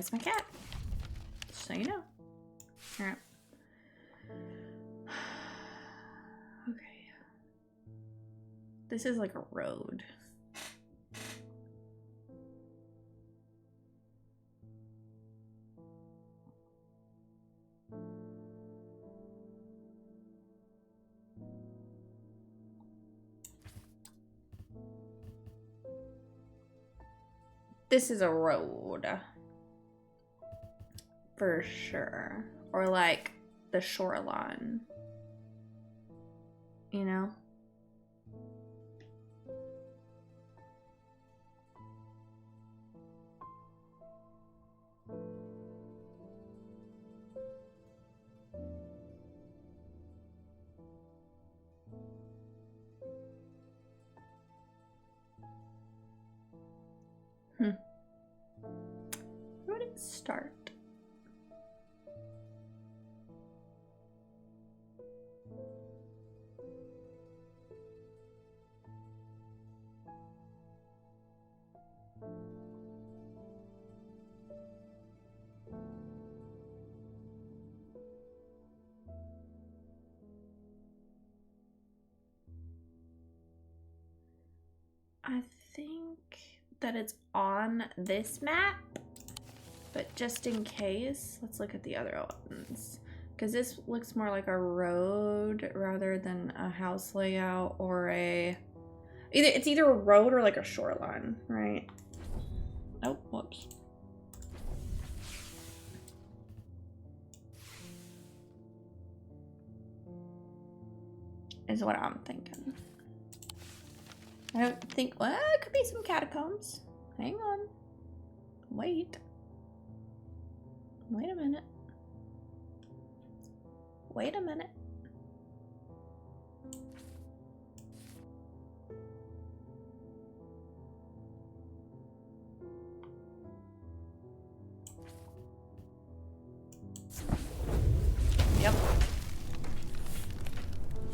miss my cat. So you know. Alright. Okay. This is like a road. This is a road. For sure. Or like the shoreline. You know? Where would it start? I think that it's on this map, but just in case, let's look at the other ones. Because this looks more like a road rather than a house layout or a... It's either a road or like a shoreline, right? Oh, whoops. Is what I'm thinking. I don't think, well, it could be some catacombs. Hang on. Wait. Wait a minute. Wait a minute. Yep.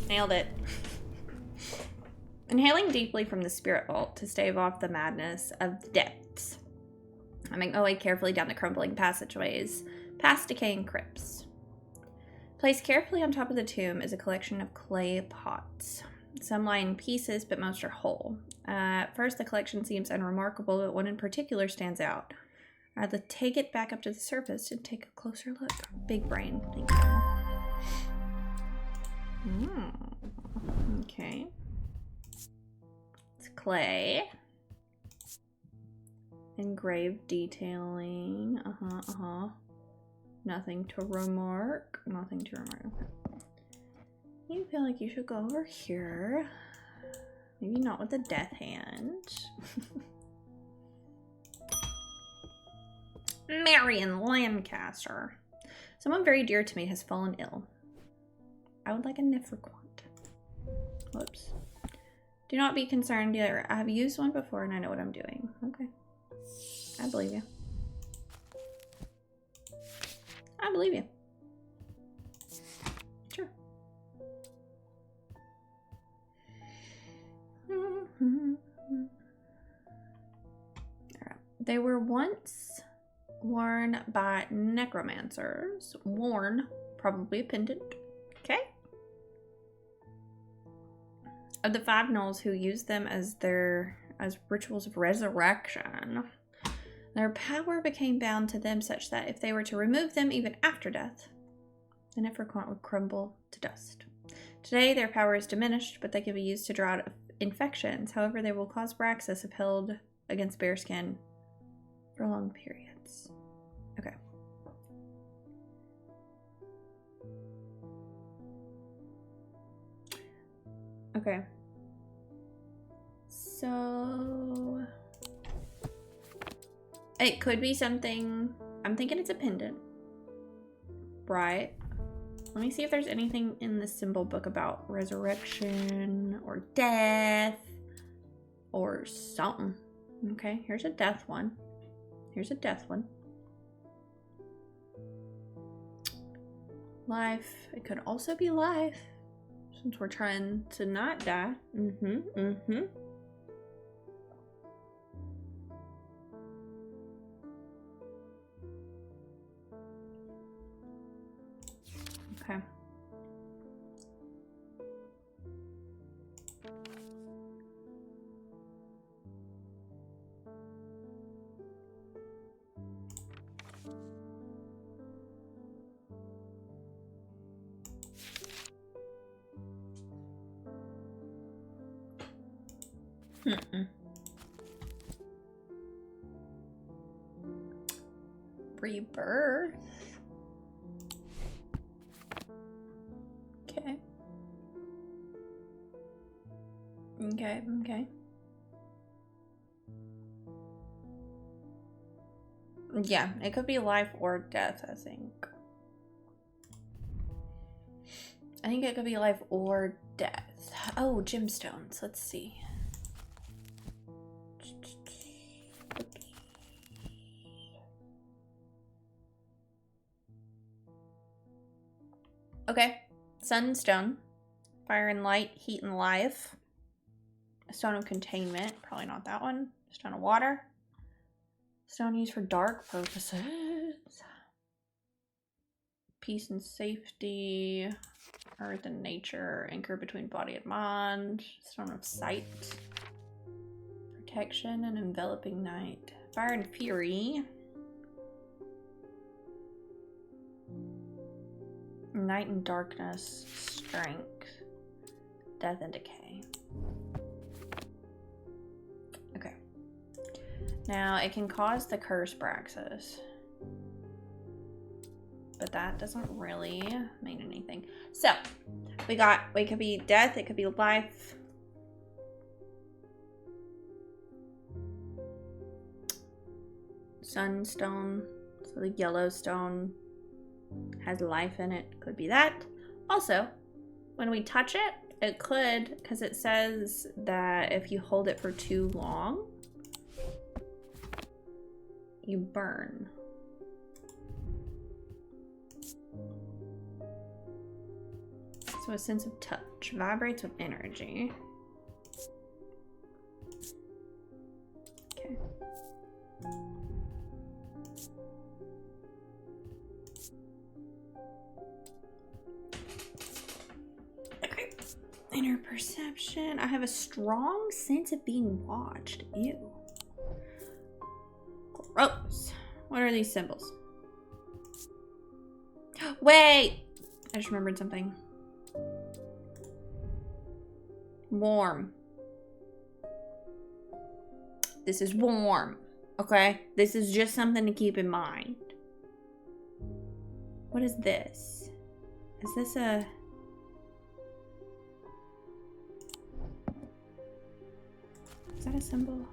Nailed it. Inhaling deeply from the spirit vault to stave off the madness of the depths. I make my way carefully down the crumbling passageways, past decaying crypts. Placed carefully on top of the tomb is a collection of clay pots. Some lie in pieces, but most are whole. At first, the collection seems unremarkable, but one in particular stands out. I'd like to take it back up to the surface and take a closer look. Big brain. Thank you. Okay. It's clay. Engraved detailing. Nothing to remark. Nothing to remark. You feel like you should go over here. Maybe not with the death hand. Marion Lancaster. Someone very dear to me has fallen ill. I would like a Nephroquant. Whoops. Do not be concerned, dear. I have used one before and I know what I'm doing. Okay. I believe you. I believe you. Sure. They were once worn by necromancers. Worn, probably a pendant. Okay. Of the 5 gnolls who used them as rituals of resurrection. Their power became bound to them such that if they were to remove them even after death, the Nephroquant would crumble to dust. Today, their power is diminished, but they can be used to draw out infections. However, they will cause Braxis if held against bearskin for long periods. Okay. Okay. So... it could be something... I'm thinking it's a pendant. Right? Let me see if there's anything in the symbol book about resurrection or death or something. Okay, here's a death one. Here's a death one. Life. It could also be life. Since we're trying to not die. Rebirth. Okay. Okay. Yeah, it could be life or death, I think. I think it could be life or death. Oh, gemstones. Let's see. Okay. Sunstone. Fire and light, heat and life. A stone of containment. Probably not that one. Stone of water. Stone used for dark purposes. Peace and safety. Earth and nature. Anchor between body and mind. Stone of sight. Protection and enveloping night. Fire and fury. Night and darkness. Strength. Death and decay. Okay. Now it can cause the curse Braxis. But that doesn't really mean anything. So it could be death, it could be life. Sunstone. So the yellow stone has life in it. Could be that. Also, when we touch it, it could, because it says that if you hold it for too long, you burn. So a sense of touch vibrates with energy. Okay. Okay. Inner perception. I have a strong sense of being watched. Ew. Gross. What are these symbols? Wait! I just remembered something. Warm. This is warm. Okay? This is just something to keep in mind. What is this? Is this a... Is that a symbol?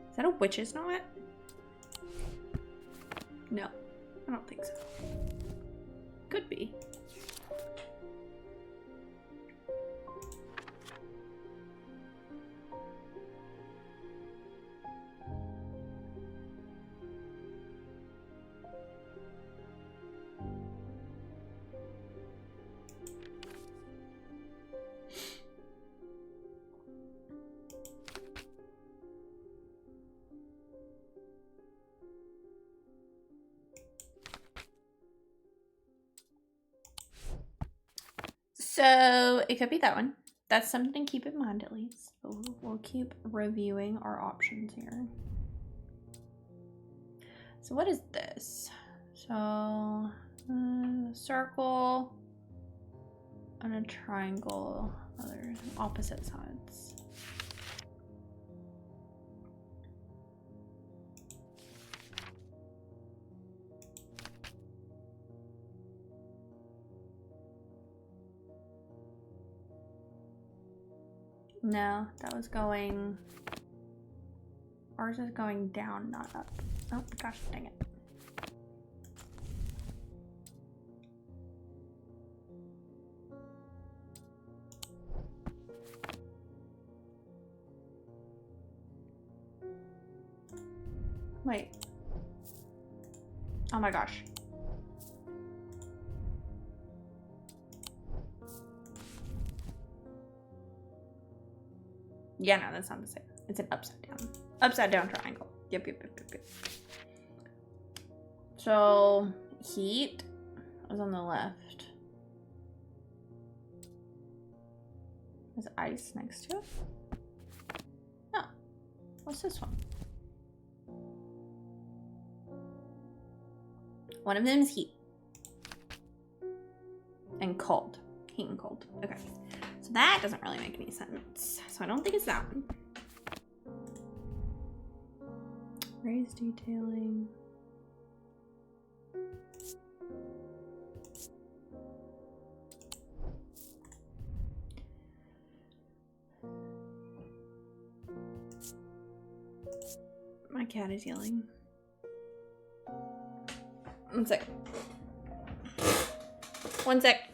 Is that a witch's knot? No, I don't think so. Could be. So it could be that one. That's something to keep in mind at least. So we'll keep reviewing our options here. So what is this? So circle and a triangle, other opposite sides. No, that was going... Ours is going down, not up. Oh, gosh, dang it. Wait. Oh my gosh. Yeah, no, that's not the same. It's an upside down triangle. Yep. So heat was on the left. There's ice next to it. Oh, what's this one? One of them is heat. and cold. Heat and cold. Okay. So that doesn't really make any sense. So I don't think it's that one. Raised detailing. My cat is yelling. One sec. One sec.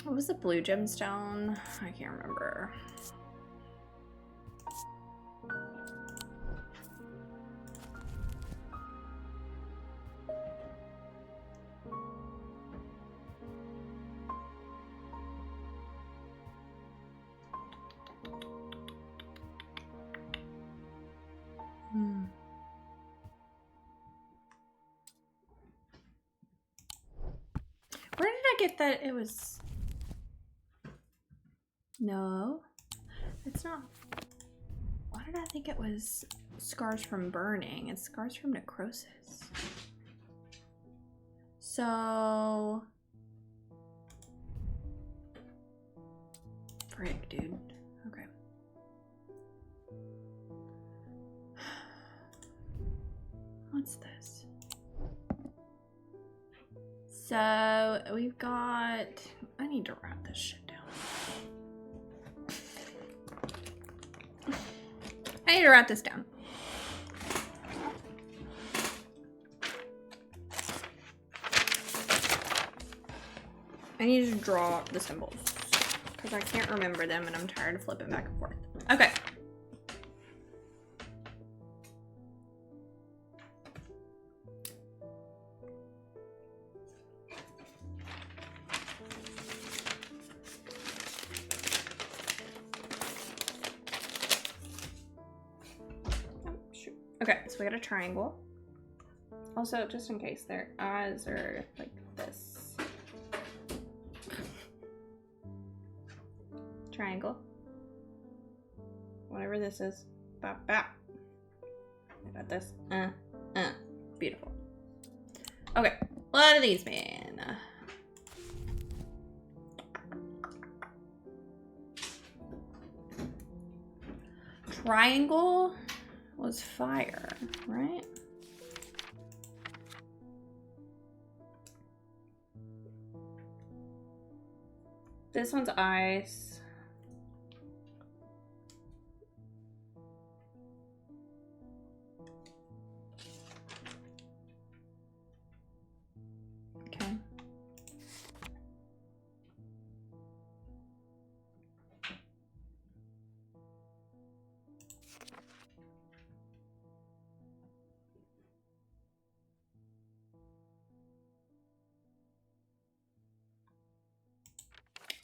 What was the blue gemstone? I can't remember. Where did I get that? It was... No, it's not. Why did I think it was scars from burning? It's scars from necrosis. So... Frick, dude. Okay. What's this? So we've got... I need to write this shit down. I need to write this down. I need to draw the symbols because I can't remember them and I'm tired of flipping back and forth. Okay. Okay, so we got a triangle. Also, just in case their eyes are like this. Triangle. Whatever this is. Bop, bop. I got this. Beautiful. Okay, what do these mean? Triangle was fire, right? This one's ice. Okay.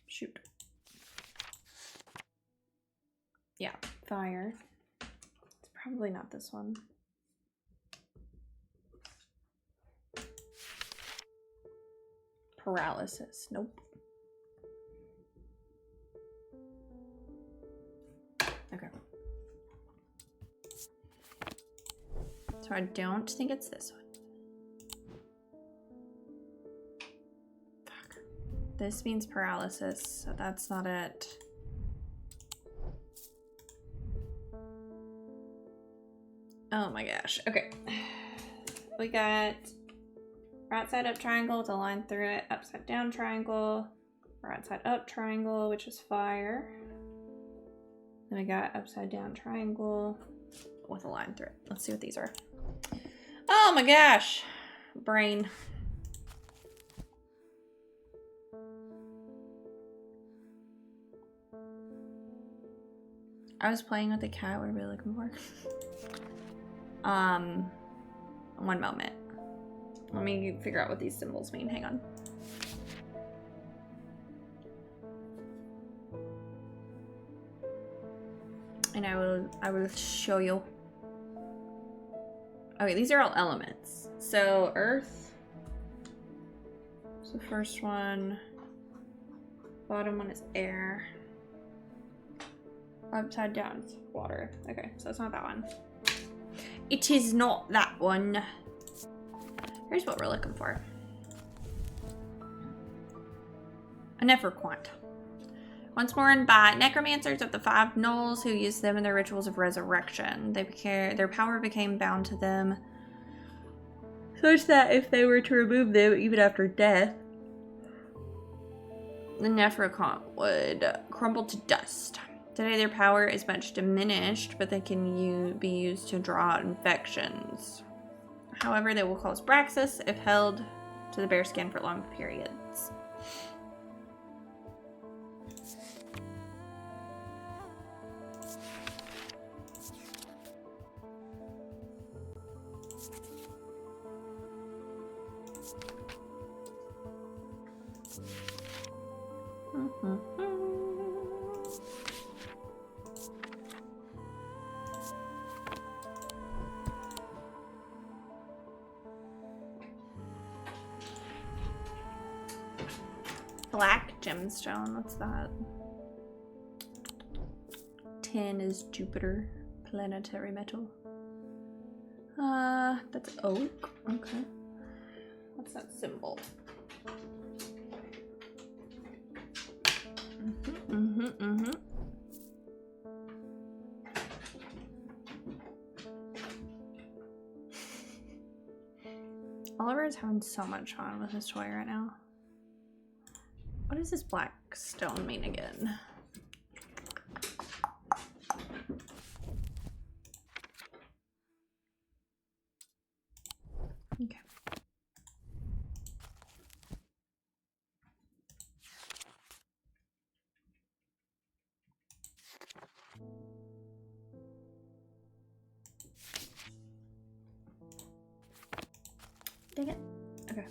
Shoot. Yeah, fire. It's probably not this one. Paralysis. Nope. Okay. So I don't think it's this one. Fuck. This means paralysis, so that's not it. Oh my gosh. Okay. We got right side up triangle with a line through it, upside down triangle, right side up triangle, which is fire. Then we got upside down triangle with a line through it. Let's see what these are. Oh my gosh. Brain. I was playing with the cat. What are we looking for? One moment. Let me figure out what these symbols mean. Hang on. And I will show you. Okay, these are all elements. So earth. So the first one. Bottom one is air. Upside down is water. Okay, so it's not that one. It is not that one. Here's what we're looking for. A Neferquant. Once born by necromancers of the five gnolls who used them in their rituals of resurrection. Their power became bound to them, such that if they were to remove them, even after death, the Neferquant would crumble to dust. Today their power is much diminished, but they can be used to draw out infections. However, they will cause Braxis if held to the bare skin for long periods. Black gemstone, what's that? Tin is Jupiter, planetary metal. That's oak. Okay. What's that symbol? Oliver is having so much fun with his toy right now. What does this black stone mean again? Okay. Dang it. Okay.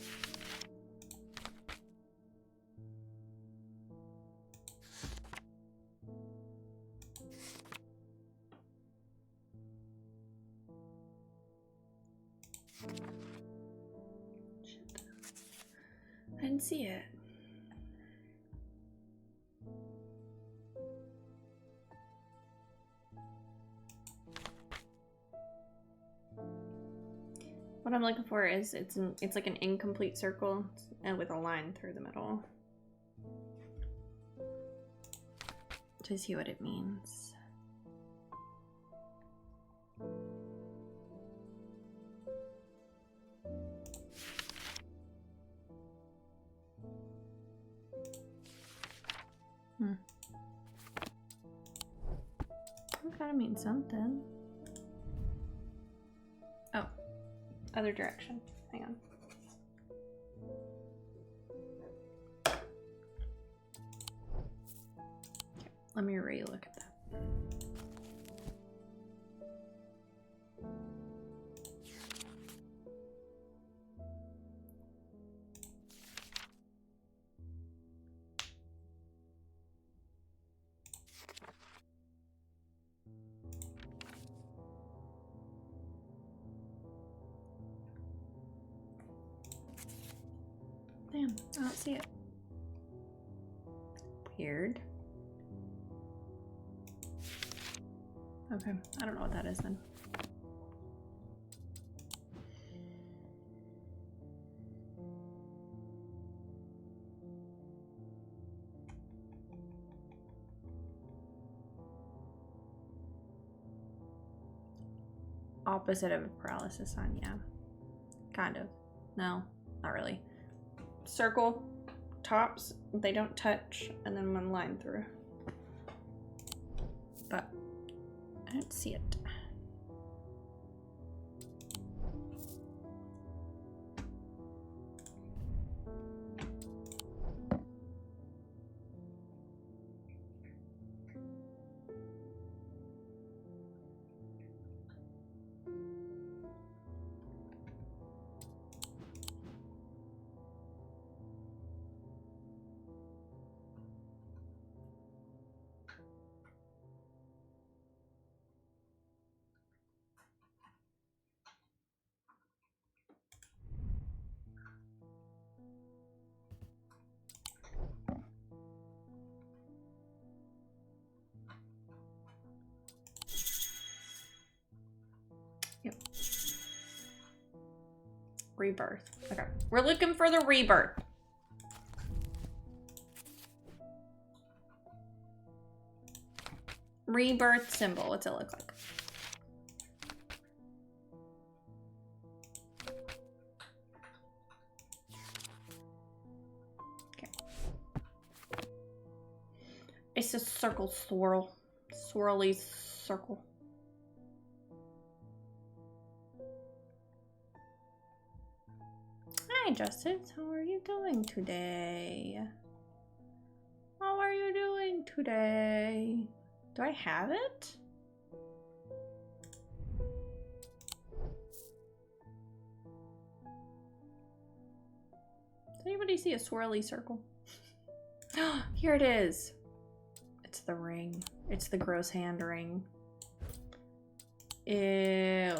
Shit. I didn't see it. What I'm looking for is it's like an incomplete circle and with a line through the middle. To see what it means. That kind of means something. Oh. Other direction. Hang on. Okay, let me re-look at that. Damn, I don't see it. Weird. Okay, I don't know what that is then. Opposite of a paralysis sign, yeah. Kind of. No, not really. Circle, tops, they don't touch, and then one line through. But I don't see it. Rebirth. Okay. We're looking for the rebirth. Rebirth symbol. What's it look like? Okay. It's a circle swirl. Swirly circle. Hi, Justice. How are you doing today? How are you doing today? Do I have it? Does anybody see a swirly circle? Here it is. It's the ring. It's the gross hand ring. Ew.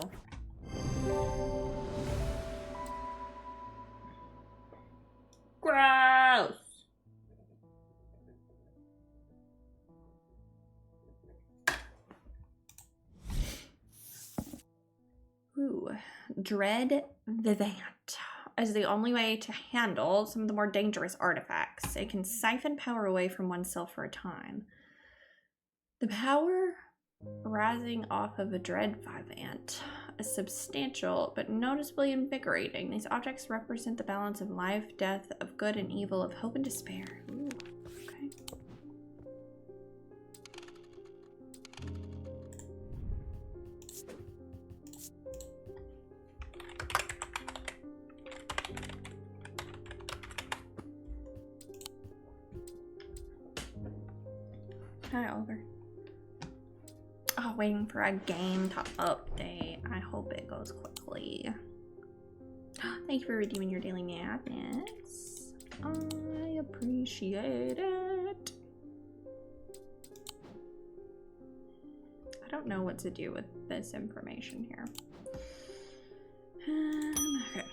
Gross. Ooh. Dread Vivant is the only way to handle some of the more dangerous artifacts. It can siphon power away from oneself for a time. The power rising off of a Dread Vivant is substantial but noticeably invigorating. These objects represent the balance of life, death, of good and evil, of hope and despair. Ooh, okay. Hi, Oliver. Oh, waiting for a game to update. I hope it goes quickly. Thank you for redeeming your daily madness. I appreciate it. I don't know what to do with this information here. Okay.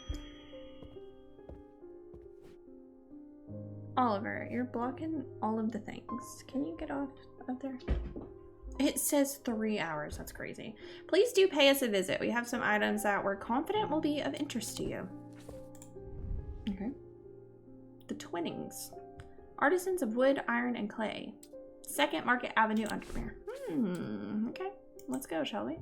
Oliver, you're blocking all of the things. Can you get off of there? It says 3 hours. That's crazy. Please do pay us a visit. We have some items that we're confident will be of interest to you. Okay. The Twinnings. Artisans of wood, iron, and clay. 2nd Market Avenue, Undermere. Okay. Let's go, shall we?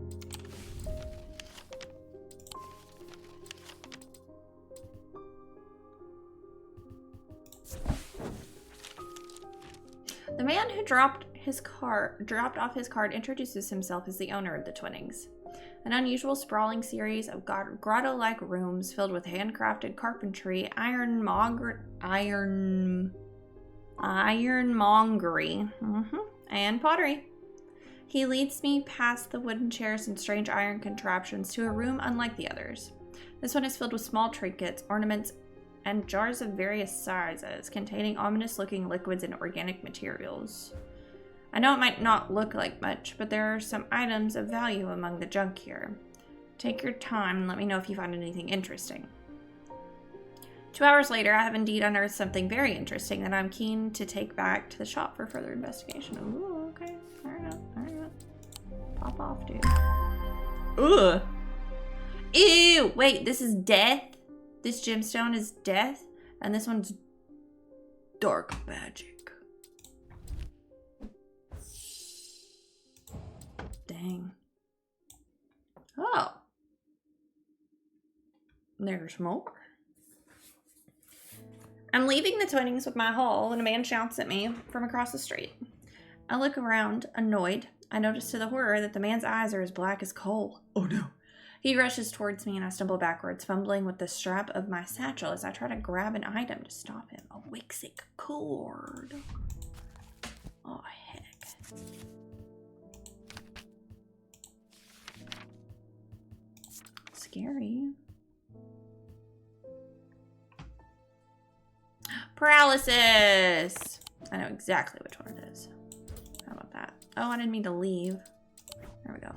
The man who dropped off his card introduces himself as the owner of the Twinnings. An unusual sprawling series of grotto-like rooms filled with handcrafted carpentry, ironmongery, and pottery. He leads me past the wooden chairs and strange iron contraptions to a room unlike the others. This one is filled with small trinkets, ornaments, and jars of various sizes containing ominous-looking liquids and organic materials. I know it might not look like much, but there are some items of value among the junk here. Take your time and let me know if you find anything interesting. 2 hours later, I have indeed unearthed something very interesting that I'm keen to take back to the shop for further investigation. Ooh, okay. Alright. Pop off, dude. Ugh. Ew! Wait, this is death? This gemstone is death? And this one's dark magic. Dang. Oh. There's more. I'm leaving the Twinnings with my haul when a man shouts at me from across the street. I look around, annoyed. I notice to the horror that the man's eyes are as black as coal. Oh no. He rushes towards me and I stumble backwards, fumbling with the strap of my satchel as I try to grab an item to stop him. A Wixic cord. Oh, heck. Scary. Paralysis! I know exactly which one it is. How about that? Oh, I didn't mean to leave. There we go.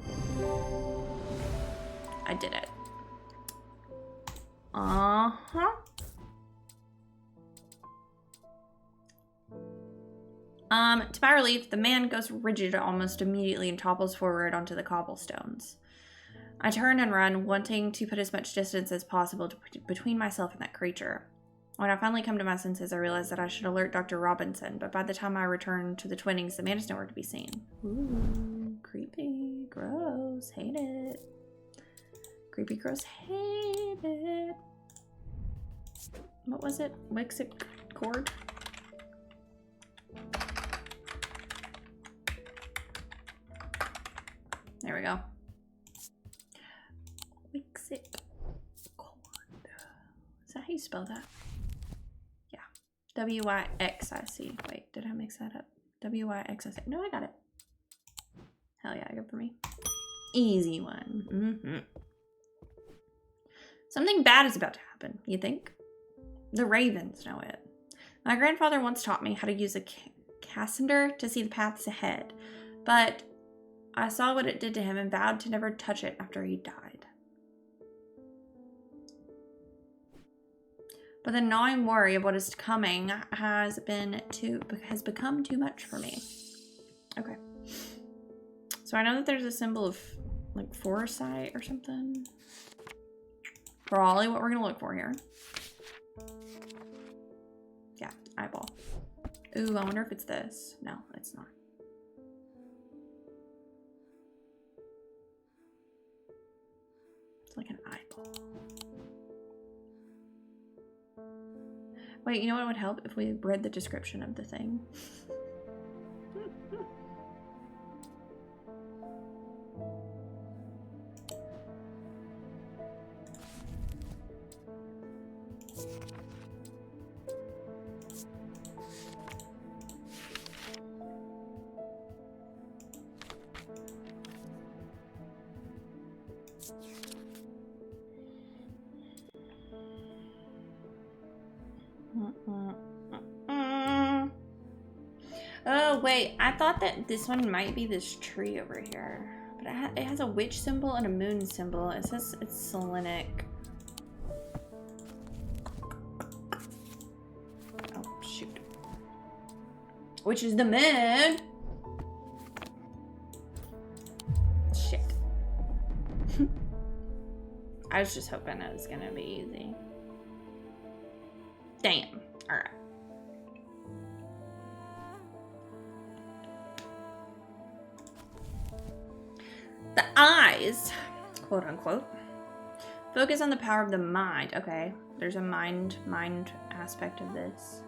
I did it. Uh-huh. To my relief, the man goes rigid almost immediately and topples forward onto the cobblestones. I turn and run, wanting to put as much distance as possible between myself and that creature. When I finally come to my senses, I realize that I should alert Dr. Robinson, but by the time I return to the Twinnings, the man is nowhere to be seen. Ooh, creepy, gross, hate it. Creepy, gross, hate it. What was it? Wixit cord? There we go. Wixit cord. Is that how you spell that? Yeah. W-I-X-I-C. Wait, did I mix that up? W-I-X-I-C. No, I got it. Hell yeah, good for me. Easy one. Mm-hmm. Something bad is about to happen, you think? The ravens know it. My grandfather once taught me how to use a cassander to see the paths ahead, but I saw what it did to him and vowed to never touch it after he died. But the gnawing worry of what is coming has become too much for me. Okay. So I know that there's a symbol of like foresight or something. Probably what we're gonna look for here. Yeah, eyeball. Ooh, I wonder if it's this. No, it's not. It's like an eyeball. Wait, you know what would help if we read the description of the thing? Oh, wait. I thought that this one might be this tree over here. But it has a witch symbol and a moon symbol. It says it's Selenic. Oh, shoot. Which is the moon. Shit. I was just hoping it was gonna be easy. Damn. Alright. The eyes, quote unquote, focus on the power of the mind. Okay, there's a mind aspect of this.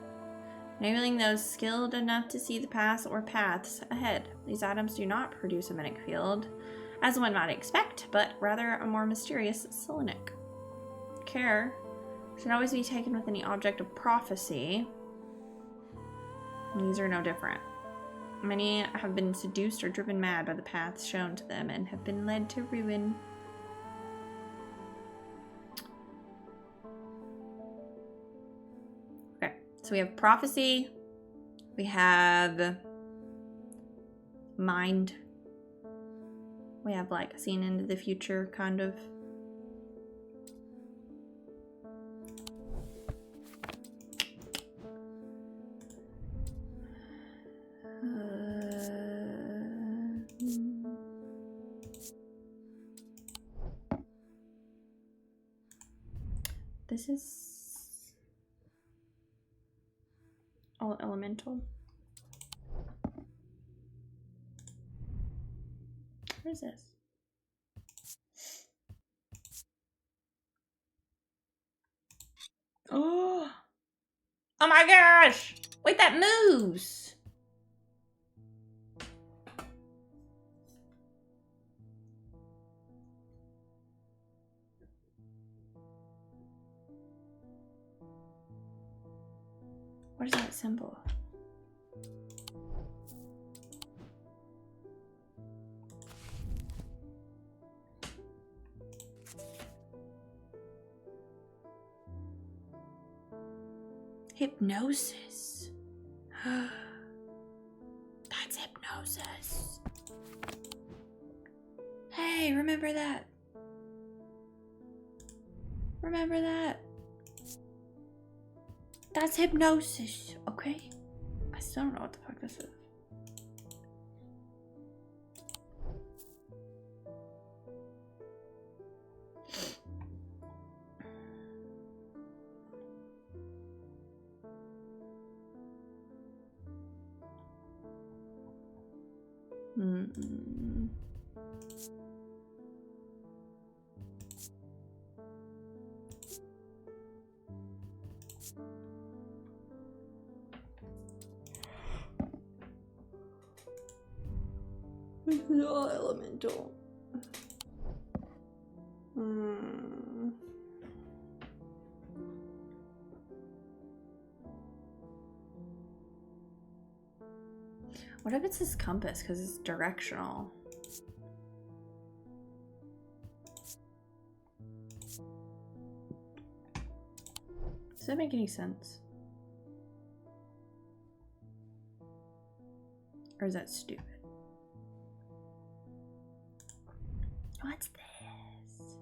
Enabling those skilled enough to see the paths or paths ahead. These items do not produce a magnetic field, as one might expect, but rather a more mysterious selenic. Care should always be taken with any object of prophecy. These are no different. Many have been seduced or driven mad by the paths shown to them and have been led to ruin. Okay, so we have prophecy. We have mind. We have like seen into the future, kind of. This is all elemental. What is this? Oh my gosh! Wait, that moves! What is that symbol? Hypnosis. That's hypnosis. Hey, remember that? Remember that? That's hypnosis, okay? I still don't know what the fuck this is. Mm-mm. It's not elemental. What if it's his compass because it's directional? Does that make any sense? Or is that stupid? What's this?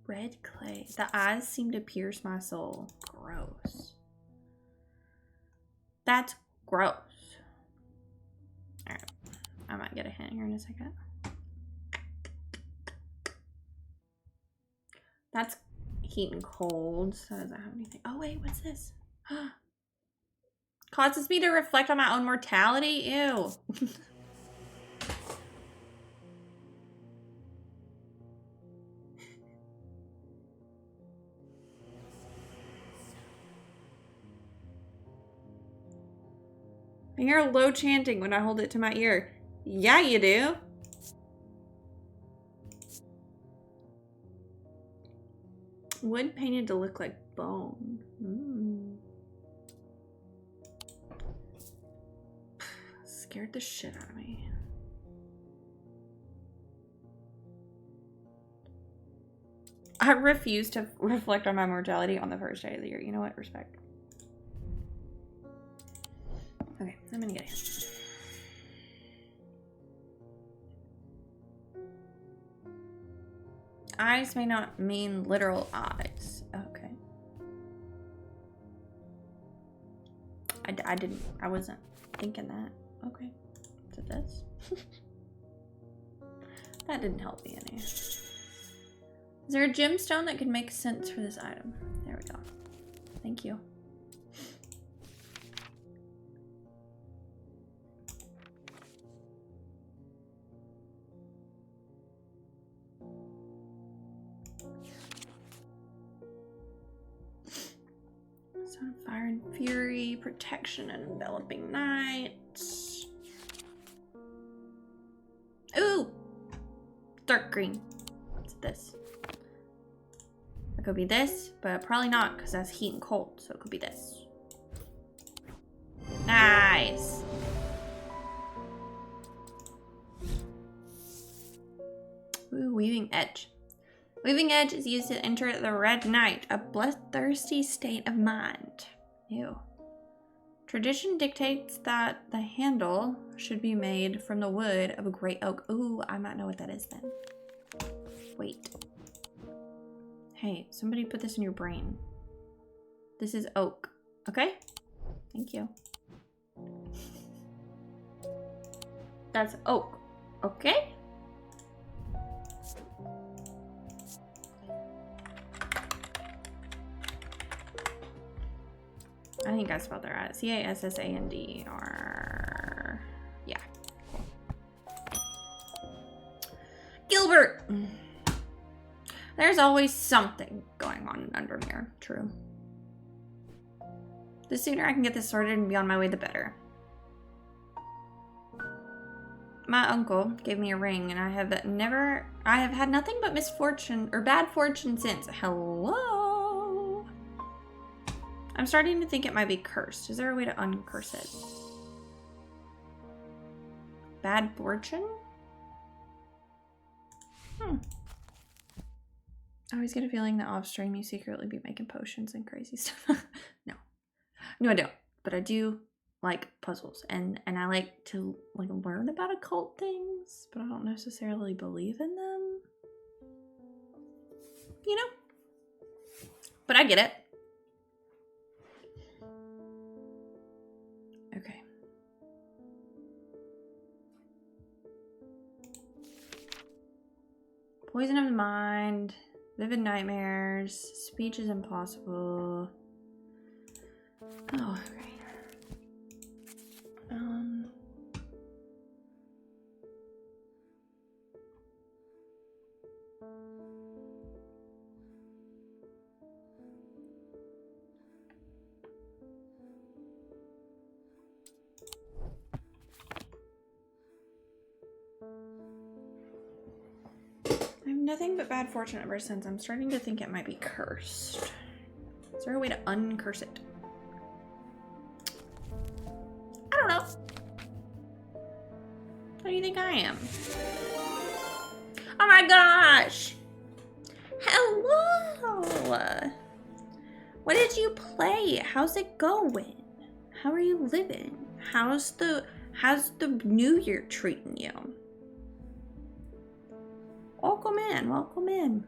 Red clay. The eyes seem to pierce my soul. Gross. That's gross. Alright. I might get a hint here in a second. That's heat and cold. So doesn't have anything. Oh wait, what's this? Causes me to reflect on my own mortality? Ew. I hear low chanting when I hold it to my ear. Yeah, you do. Wood painted to look like bone. Scared the shit out of me. I refuse to reflect on my mortality on the first day of the year. You know what? Respect. Okay, I'm gonna get it. Eyes may not mean literal eyes. Okay. I wasn't thinking that. Okay. Is it this? That didn't help me any. Is there a gemstone that could make sense for this item? There we go. Thank you. Son of Fire and Fury, Protection and Enveloping Night. Ooh! Dark green. What's this? It could be this, but probably not because that's heat and cold, so it could be this. Nice! Ooh, Weaving Edge. Weaving Edge is used to enter the Red Night, a bloodthirsty state of mind. Ew. Tradition dictates that the handle should be made from the wood of a great oak. Ooh, I might know what that is then. Wait. Hey, somebody put this in your brain. This is oak. Okay? Thank you. That's oak. Okay? I think I spelled that right. C-A-S-S-A-N-D-R. Yeah. Cool. Gilbert! There's always something going on in Undermere. True. The sooner I can get this sorted and be on my way, the better. My uncle gave me a ring, and I have had nothing but misfortune, or bad fortune since. Hello? I'm starting to think it might be cursed. Is there a way to uncurse it? Bad fortune? I always get a feeling that off stream you secretly be making potions and crazy stuff. No, I don't. But I do like puzzles, and I like to learn about occult things, but I don't necessarily believe in them. You know? But I get it. Okay. Poison of the mind, vivid nightmares, speech is impossible. Oh, okay. I have nothing but bad fortune ever since. I'm starting to think it might be cursed. Is there a way to uncurse it? I don't know. What do you think I am? Oh my gosh! Hello! What did you play? How's it going? How are you living? How's the new year treating you? Welcome in, welcome in.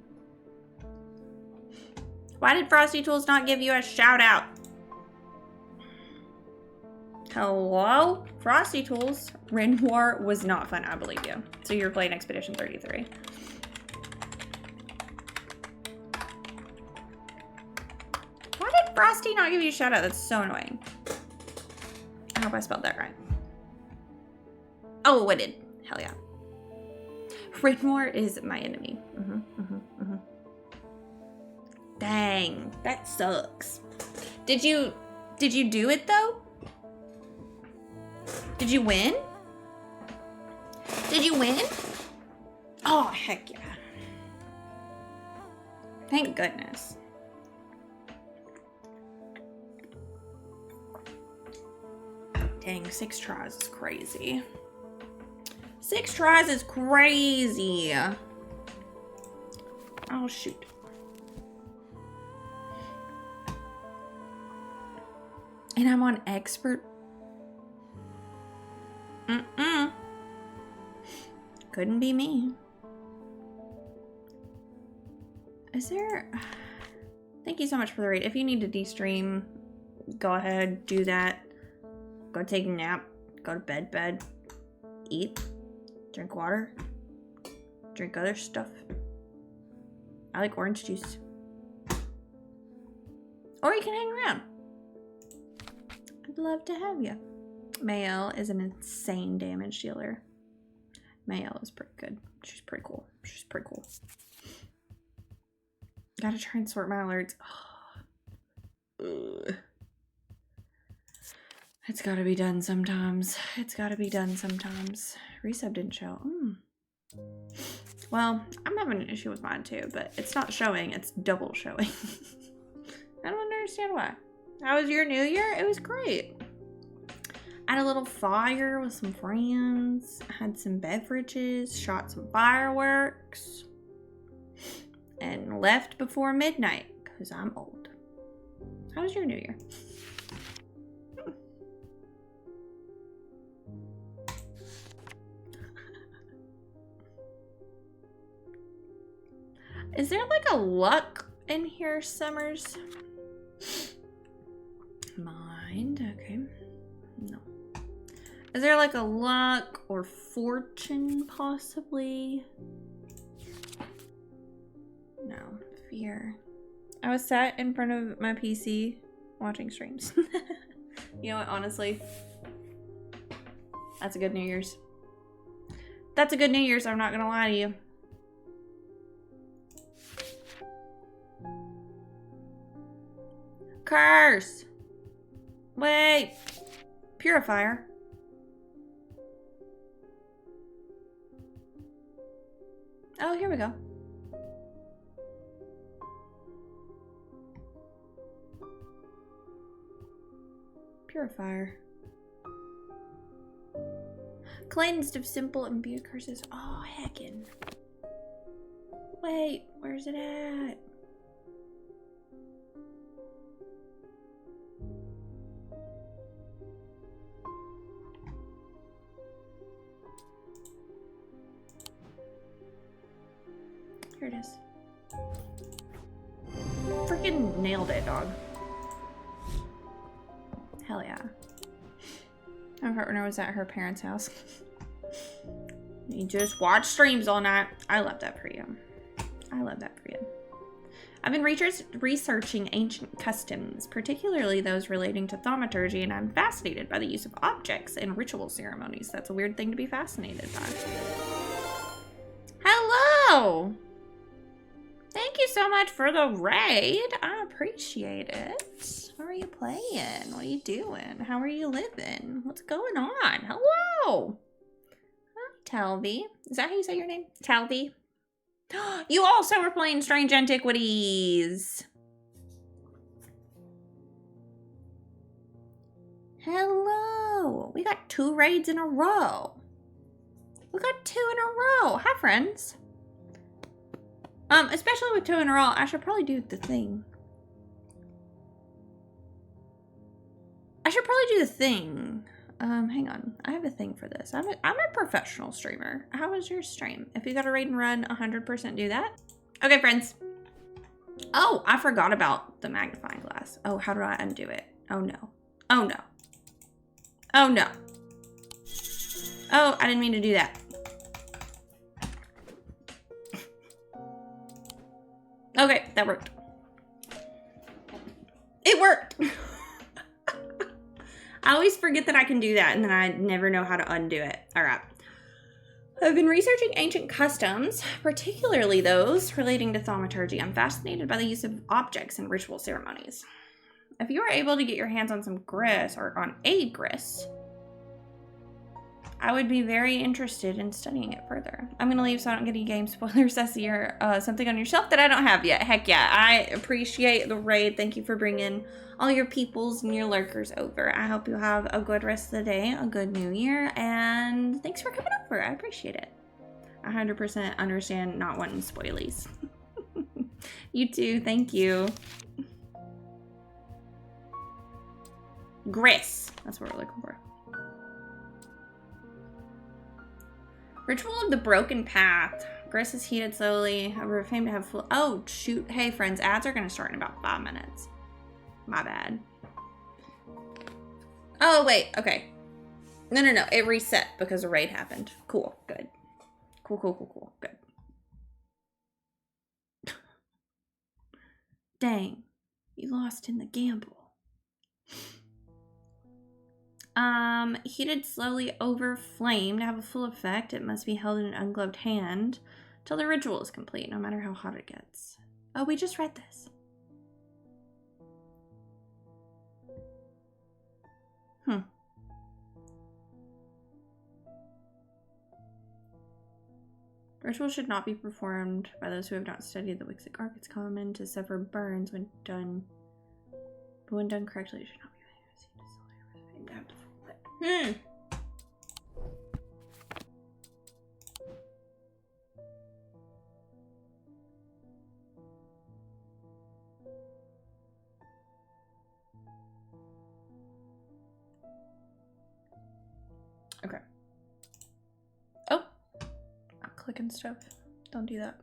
Why did Frosty Tools not give you a shout out? Hello? Frosty Tools. Rin War was not fun, I believe you. So you're playing Expedition 33. Why did Frosty not give you a shout out? That's so annoying. I hope I spelled that right. Oh, I did. Hell yeah. Rin War is my enemy. Dang, that sucks. Did you do it though? Did you win? Did you win? Oh, heck yeah. Thank goodness. Dang, 6 tries is crazy. 6 tries is crazy. Oh, shoot. And I'm on expert. Couldn't be me. Is there... Thank you so much for the raid. If you need to de-stream, go ahead, do that. Go take a nap. Go to bed. Eat. Drink water. Drink other stuff. I like orange juice. Or you can hang around. I'd love to have you. Mayo is an insane damage dealer. Mayo is pretty good. She's pretty cool. Gotta try and sort my alerts. Oh. It's gotta be done sometimes. Resub didn't show. Well, I'm having an issue with mine too, but it's not showing. It's double showing. I don't understand why. How was your new year? It was great. I had a little fire with some friends. Had some beverages. Shot some fireworks. And left before midnight because I'm old. How was your new year? Is there like a luck in here, Summers? Mind, okay. No. Is there like a luck or fortune possibly? No. Fear. I was sat in front of my PC watching streams. You know what, honestly? That's a good New Year's. That's a good New Year's, I'm not gonna lie to you. Curse! Wait! Purifier. Oh, here we go. Purifier. Cleansed of simple imbued curses. Oh, heckin'. Wait, where's it at? Here it is. Freaking nailed it, dog. Hell yeah. I heard when I was at her parents' house. You just watch streams all night. I love that for you. I love that for you. I've been researching ancient customs, particularly those relating to thaumaturgy, and I'm fascinated by the use of objects in ritual ceremonies. That's a weird thing to be fascinated by. Hello! Thank you so much for the raid. I appreciate it. How are you playing? What are you doing? How are you living? What's going on? Hello! Hi, Talvi. Is that how you say your name? Talvi? You also were playing Strange Antiquities. Hello. We got 2 raids in a row. We got 2 in a row. Hi, friends. Especially with 2 in a row, I should probably do the thing. Hang on. I have a thing for this. I'm a professional streamer. How was your stream? If you got a raid and run, 100% do that. Okay, friends. Oh, I forgot about the magnifying glass. Oh, how do I undo it? Oh, no. Oh, no. Oh, no. Oh, I didn't mean to do that. Okay, that worked. It worked. I always forget that I can do that, and then I never know how to undo it. All right. I've been researching ancient customs, particularly those relating to thaumaturgy. I'm fascinated by the use of objects in ritual ceremonies. If you are able to get your hands on some grist, or on a grist, I would be very interested in studying it further. I'm going to leave so I don't get any game spoilers, Ceci, or something on your shelf that I don't have yet. Heck yeah, I appreciate the raid. Thank you for bringing all your peoples and your lurkers over. I hope you have a good rest of the day, a good new year, and thanks for coming over. I appreciate it. 100% understand not wanting spoilies. You too, thank you. Grist, that's what we're looking for. Ritual of the Broken Path. Grist is heated slowly. Over fame to have full. Oh, shoot. Hey, friends. Ads are going to start in about 5 minutes. My bad. Oh, wait. Okay. No. It reset because a raid happened. Cool. Good. Cool. Good. Dang. You lost in the gamble. Heated slowly over flame to have a full effect. It must be held in an ungloved hand till the ritual is complete, no matter how hot it gets. Oh, we just read this. Ritual should not be performed by those who have not studied the Wixic arc. It's common to suffer burns when done, but when done correctly, it should not be. Okay. Oh, I'm clicking stuff. Don't do that.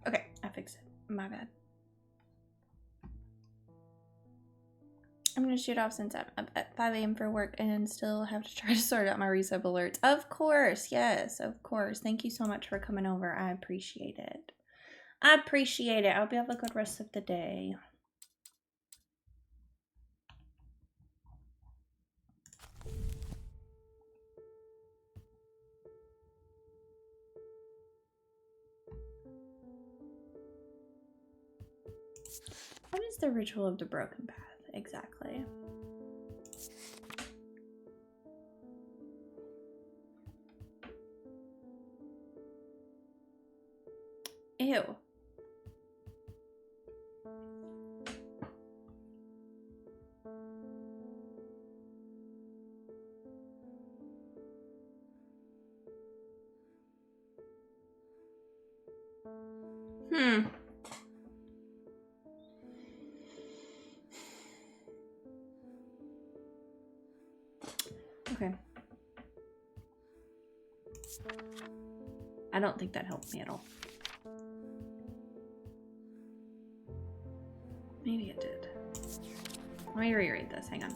Okay, I fixed it. My bad. I'm gonna shoot off since I'm up at 5 a.m. for work and still have to try to sort out my resub alerts. Of course, yes, of course. Thank you so much for coming over. I appreciate it. I appreciate it. I hope you have a good rest of the day. What is the ritual of the broken path exactly? Ew. Okay. I don't think that helped me at all. Maybe it did. Let me reread this. Hang on.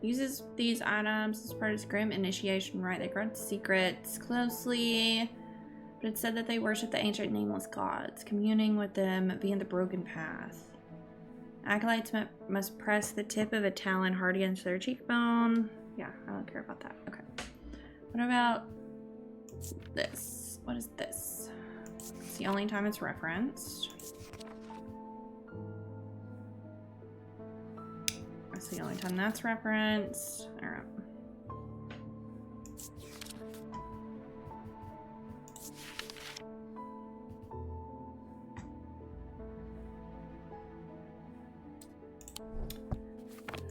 Uses these items as part of his grim initiation rite. They guard secrets closely, but it said that they worship the ancient nameless gods, communing with them via the broken path. Acolytes must press the tip of a talon hard against their cheekbone. Yeah, I don't care about that. Okay. What about this? What is this? It's the only time it's referenced. That's the only time that's referenced. All right.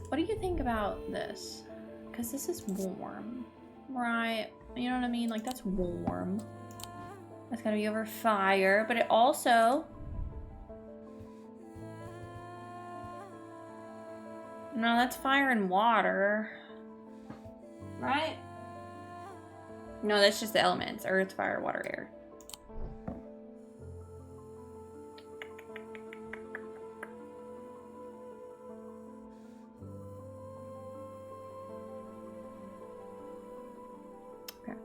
What do you think about this? Because this is warm, right? You know what I mean? Like, that's warm. That's gotta be over fire, but it also... No, that's fire and water. Right? No, that's just the elements. Earth, fire, water, air. Okay.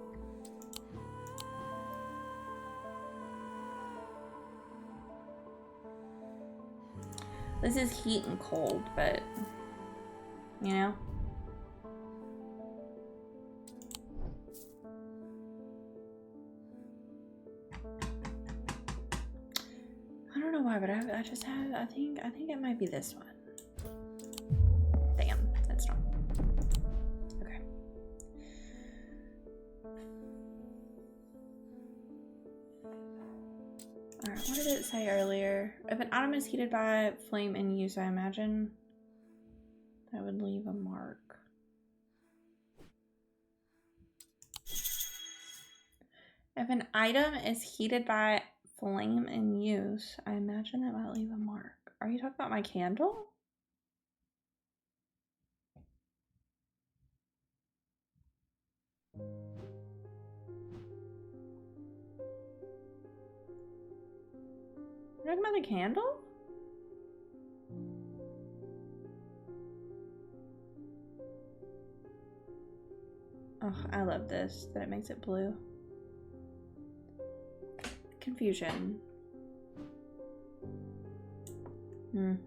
This is heat and cold, but... You know? I don't know why, but I just have, I think it might be this one. Damn, that's not. Okay. Alright, what did it say earlier? If an item is heated by flame in use, I imagine that would leave a mark. If an item is heated by flame in use, I imagine that might leave a mark. Are you talking about my candle? You're talking about the candle? Oh, I love this, that it makes it blue. Confusion. Oh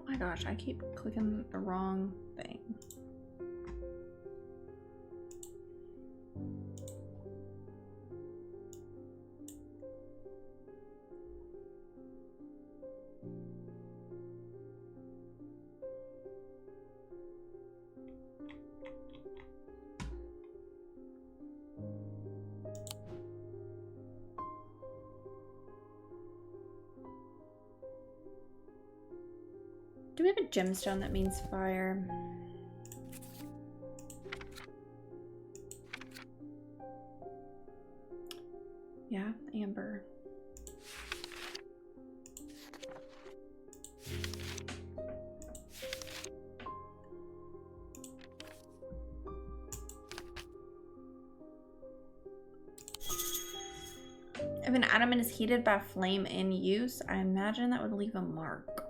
my gosh, I keep clicking the wrong thing. Do we have a gemstone that means fire? Yeah, amber. If an item is heated by flame in use, I imagine that would leave a mark.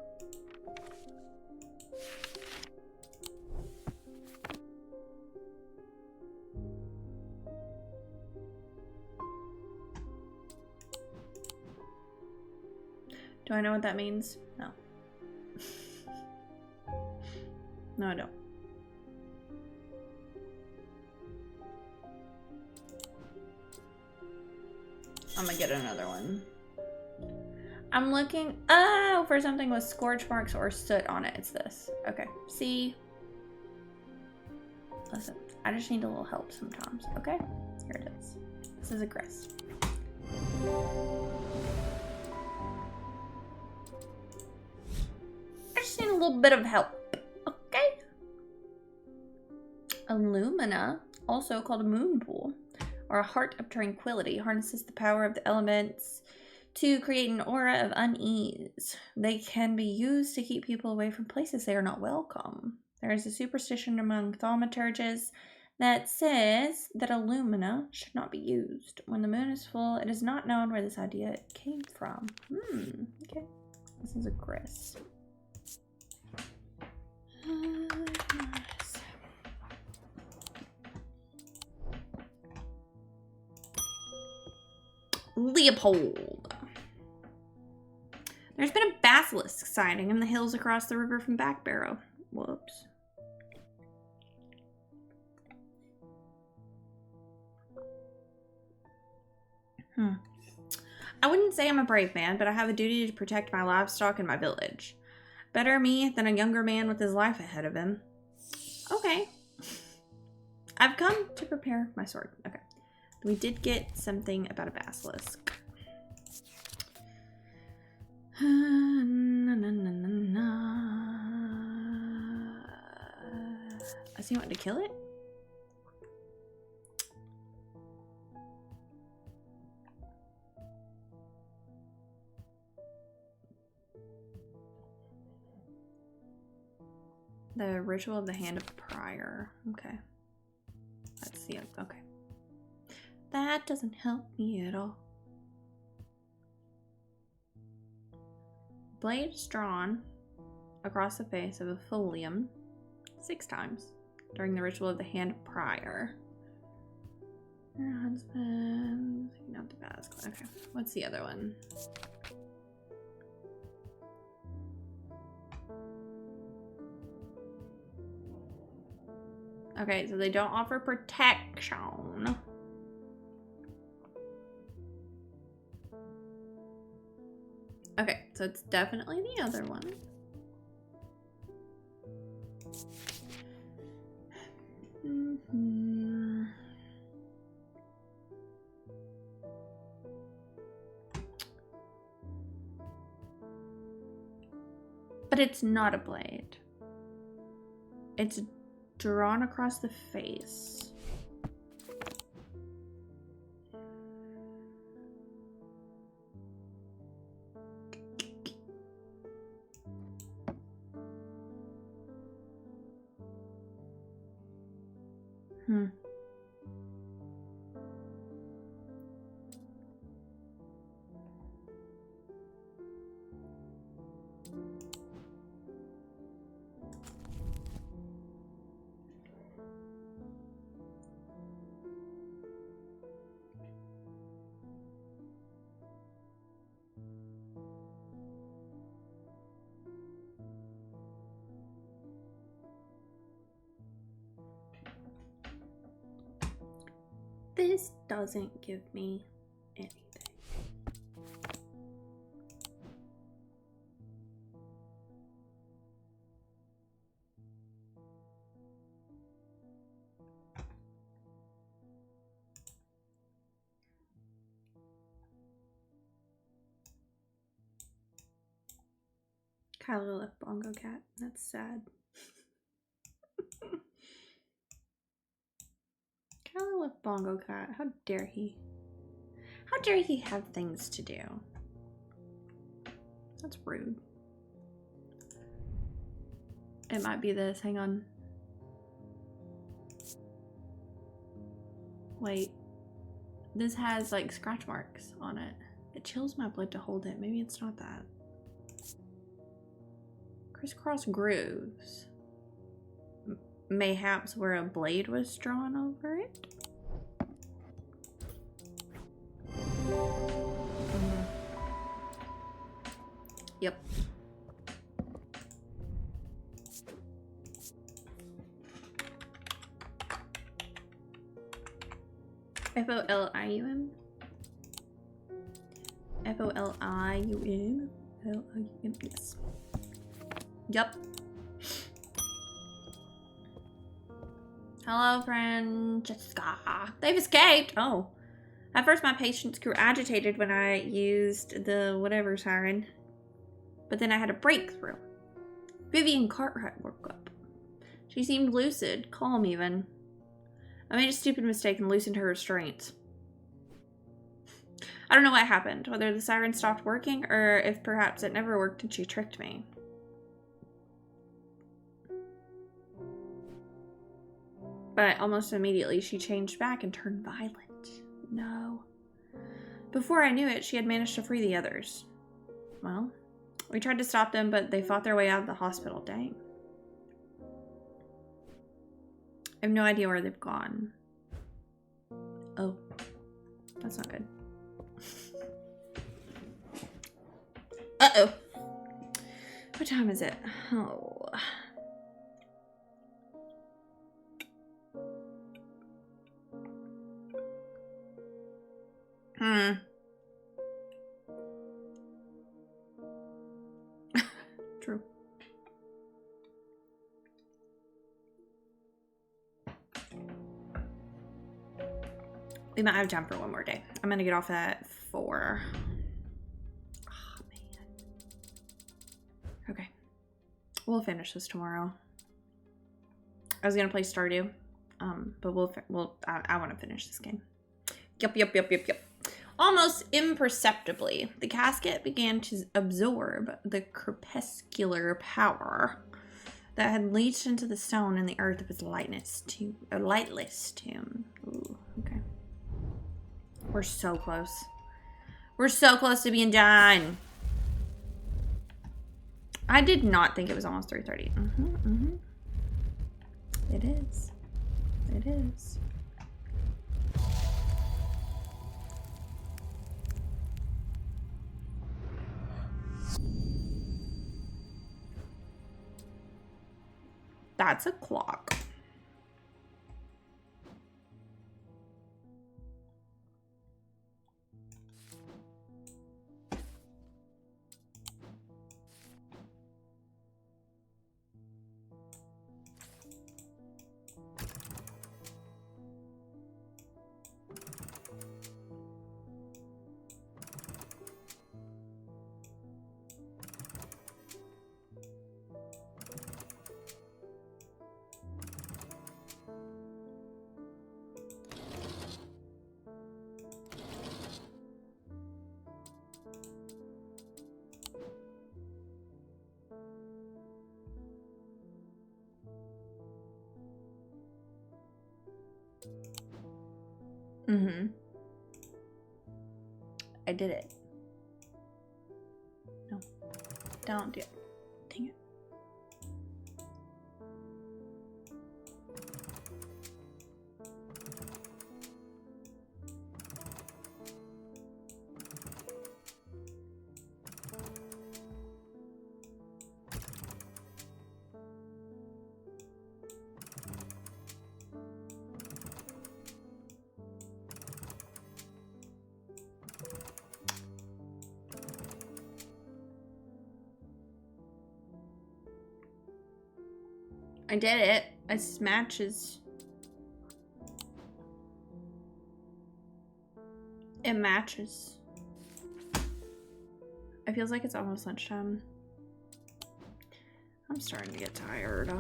Do I know what that means? No. No, I don't. I'm gonna get another one. I'm looking, for something with scorch marks or soot on it. It's this. Okay, see? Listen, I just need a little help sometimes, okay? Here it is. This is a Chris. I just need a little bit of help, okay? Alumina, also called a moon pool. or a heart of tranquility. Harnesses the power of the elements to create an aura of unease. They can be used to keep people away from places they are not welcome. There is a superstition among thaumaturges that says that alumina should not be used. When the moon is full, it is not known where this idea came from. Okay. This is a Chris. Leopold. There's been a basilisk sighting in the hills across the river from Backbarrow. Whoops. I wouldn't say I'm a brave man, but I have a duty to protect my livestock and my village. Better me than a younger man with his life ahead of him. Okay. I've come to prepare my sword. Okay. We did get something about a basilisk. Is he wanting to kill it? The ritual of the hand of prior. Okay. Let's see. Okay. That doesn't help me at all. Blade is drawn across the face of a folium 6 times during the ritual of the hand of prior. Your husband, not the basilisk. Okay. What's the other one? Okay, so they don't offer protection. Okay, so it's definitely the other one. But it's not a blade. It's drawn across the face. This doesn't give me anything. Kylo left Bongo Cat. That's sad. Kylo left Bongo Cat. How dare he? How dare he have things to do? That's rude. It might be this. Hang on. Wait. This has like scratch marks on it. It chills my blood to hold it. Maybe it's not that. Crisscross grooves. Mayhaps where a blade was drawn over it? Yep. F-O-L-I-U-M? F-O-L-I-U-M? L-I-U-M, yes. Yep. Hello, Francesca. They've escaped. Oh. At first, my patients grew agitated when I used the whatever siren. But then I had a breakthrough. Vivian Cartwright woke up. She seemed lucid, calm even. I made a stupid mistake and loosened her restraints. I don't know what happened, whether the siren stopped working or if perhaps it never worked and she tricked me. But almost immediately she changed back and turned violent. No. Before I knew it, she had managed to free the others. Well, we tried to stop them, but they fought their way out of the hospital. Dang. I have no idea where they've gone. Oh. That's not good. Uh-oh. What time is it? Oh. True. We might have time for one more day. I'm gonna get off at 4. Oh, man. Okay. We'll finish this tomorrow. I was gonna play Stardew, but I want to finish this game. Yep. Almost imperceptibly, the casket began to absorb the crepuscular power that had leached into the stone and the earth of its lightless tomb. Ooh, okay. We're so close. We're so close to being done. I did not think it was almost 3:30. It is. It is. That's a clock. I did it. No. Don't do it. Dang it. I did it. It matches. It matches. It feels like it's almost lunchtime. I'm starting to get tired.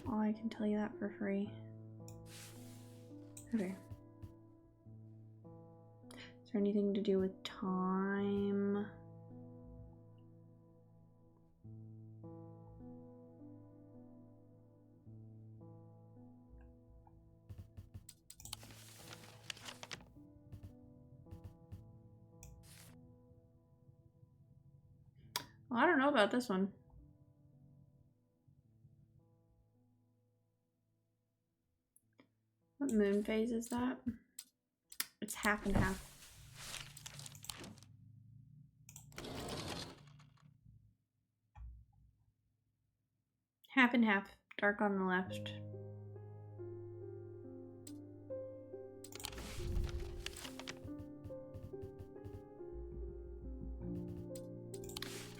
All I can tell you that for free. Okay. Is there anything to do with time? Well, I don't know about this one. What moon phase is that? It's half and half. Half and half. Dark on the left.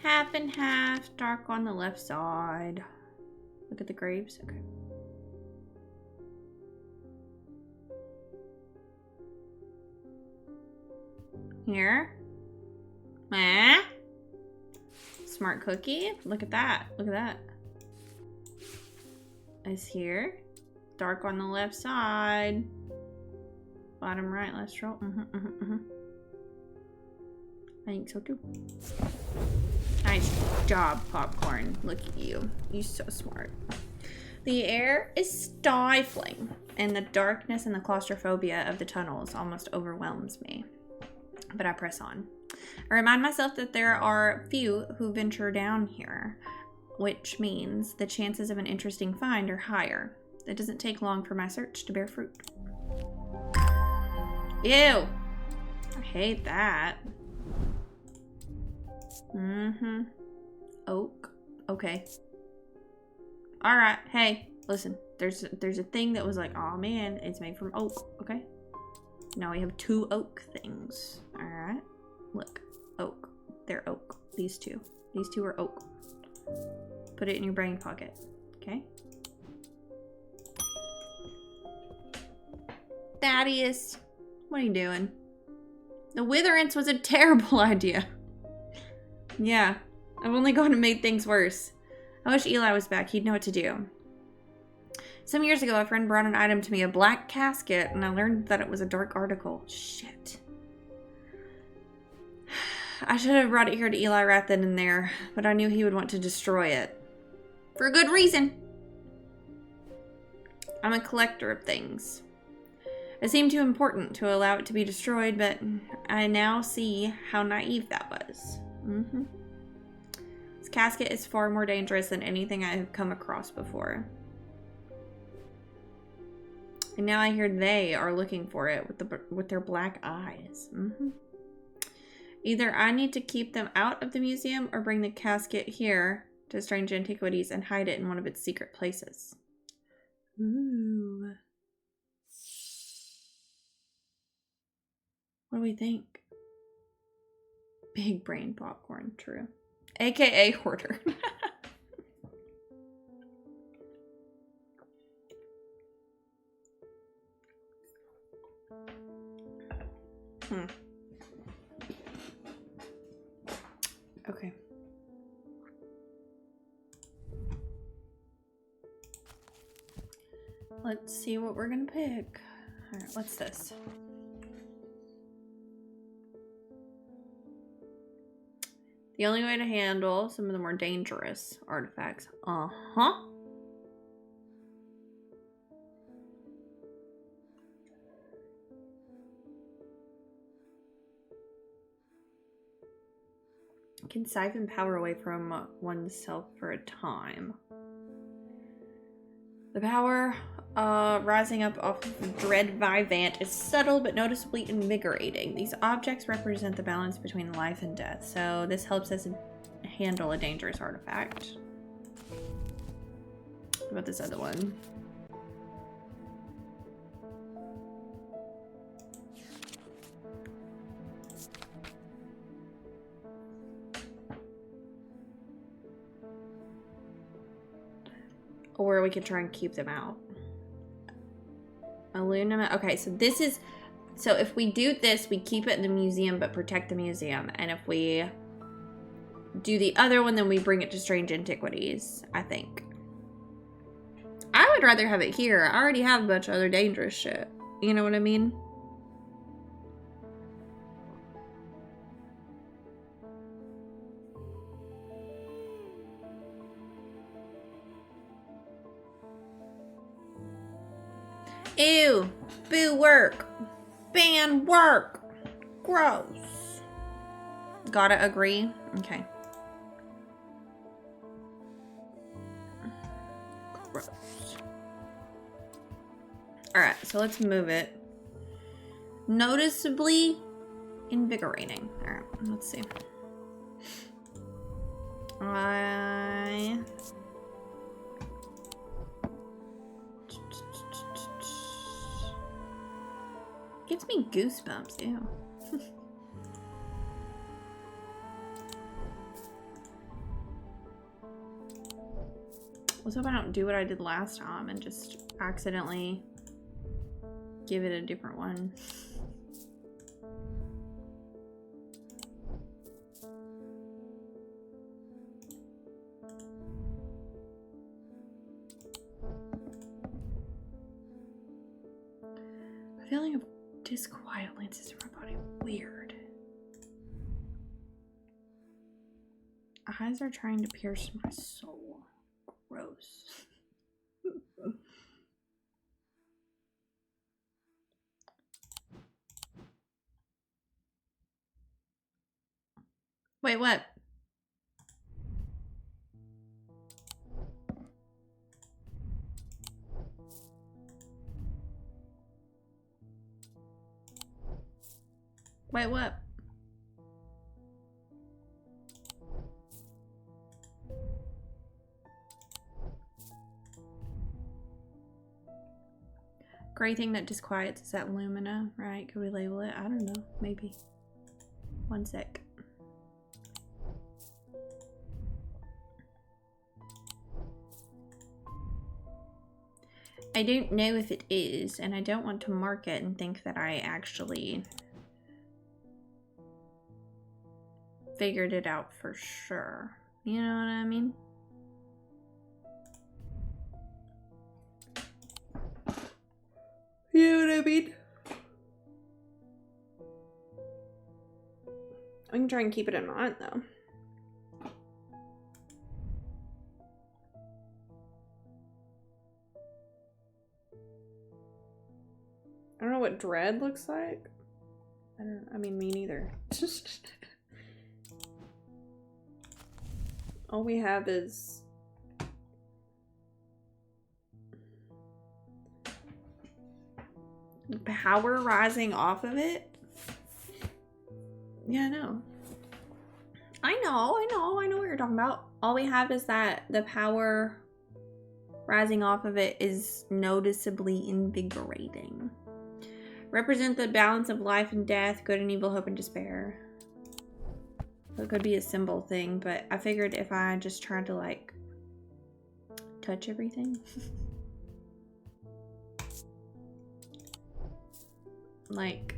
Half and half. Dark on the left side. Look at the graves. Okay. Here. Smart cookie. Look at that. Look at that. Is here. Dark on the left side. Bottom right. Let's roll. I think so too. Nice job, Popcorn. Look at you. You're so smart. The air is stifling, and the darkness and the claustrophobia of the tunnels almost overwhelms me. But I press on. I remind myself that there are few who venture down here, which means the chances of an interesting find are higher. It doesn't take long for my search to bear fruit. Ew! I hate that. Mm-hmm. Oak. Okay. Alright, hey, listen. There's a thing that was like, oh man, it's made from oak, okay? Now we have 2 oak things. Alright. Look. Oak. They're oak. These two. These 2 are oak. Put it in your brain pocket. Okay? Thaddeus. What are you doing? The witherance was a terrible idea. Yeah. I've only gone and made things worse. I wish Eli was back. He'd know what to do. Some years ago, a friend brought an item to me, a black casket, and I learned that it was a dark article. Shit. I should have brought it here to Eli right then and there, but I knew he would want to destroy it. For a good reason. I'm a collector of things. It seemed too important to allow it to be destroyed, but I now see how naive that was. Mm-hmm. This casket is far more dangerous than anything I have come across before. And now I hear they are looking for it with their black eyes. Mm-hmm. Either I need to keep them out of the museum or bring the casket here to Strange Antiquities and hide it in one of its secret places. Ooh. What do we think? Big brain Popcorn, true. AKA hoarder. Okay. Let's see what we're gonna pick. Alright, what's this? The only way to handle some of the more dangerous artifacts. Uh-huh. Can siphon power away from oneself for a time. The power rising up off of the dread Vivant is subtle but noticeably invigorating. These objects represent the balance between life and death, so this helps us handle a dangerous artifact. What about this other one? Or we could try and keep them out. Aluminum. Okay, so this is... So if we do this, we keep it in the museum but protect the museum. And if we do the other one, then we bring it to Strange Antiquities, I think. I would rather have it here. I already have a bunch of other dangerous shit. You know what I mean? Ew. Boo work. Ban work. Gross. Gotta agree? Okay. Gross. Alright, so let's move it. Noticeably invigorating. Alright, let's see. Gives me goosebumps, ew. Let's hope I don't do what I did last time and just accidentally give it a different one. A feeling of disquiet lances through my body. Weird. eyes are trying to pierce my soul. Gross. Wait, what? Wait, what? Gray thing that disquiets, is that Lumina, right? Could we label it? I don't know. Maybe. One sec. I don't know if it is, and I don't want to mark it and think that I actually figured it out for sure. You know what I mean? You know what I mean? I can try and keep it in mind though. I don't know what dread looks like. I mean, me neither. All we have is power rising off of it. Yeah, I know. I know what you're talking about. All we have is that the power rising off of it is noticeably invigorating. Represent the balance of life and death, good and evil, hope and despair. So it could be a symbol thing, but I figured if I just tried to like touch everything. Like,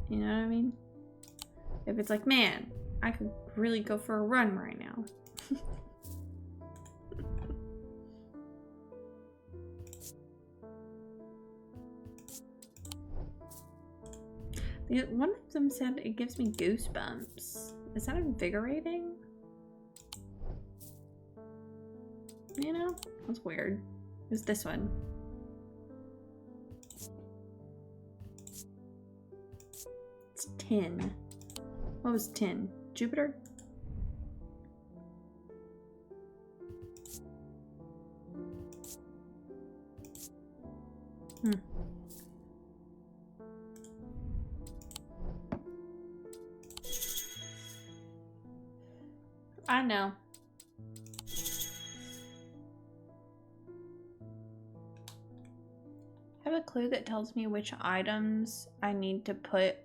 you know what I mean? If it's like, man, I could really go for a run right now. One of them said it gives me goosebumps. Is that invigorating? You know? That's weird. It's this one. It's 10. What was 10? Jupiter? I know. I have a clue that tells me which items I need to put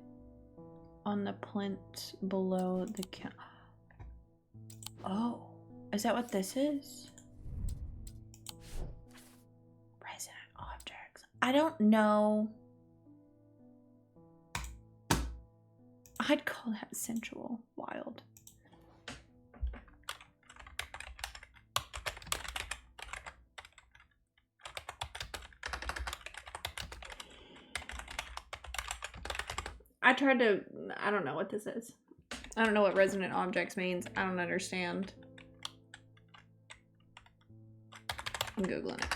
on the plinth below the Oh, is that what this is? Resonant objects. I don't know. I'd call that sensual. Wild. I tried to, I don't know what this is. I don't know what resonant objects means. I don't understand. I'm Googling it.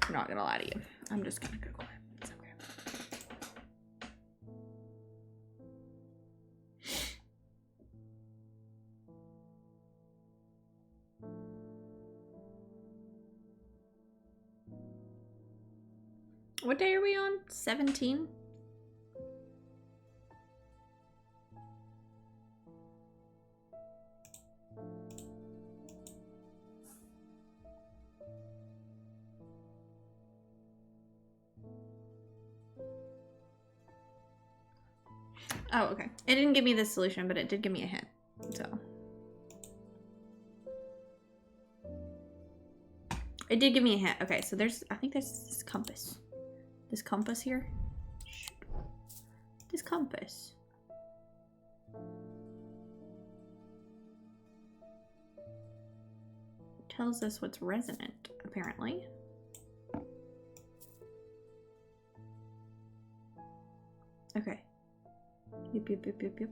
I'm not gonna lie to you. I'm just gonna Google it. It's okay. What day are we on? 17? Oh, okay. It didn't give me the solution, but it did give me a hint. So. It did give me a hint. Okay, so there's, I think there's this compass. This compass here. Shoot. This compass. Tells us what's resonant, apparently. Okay. Yep.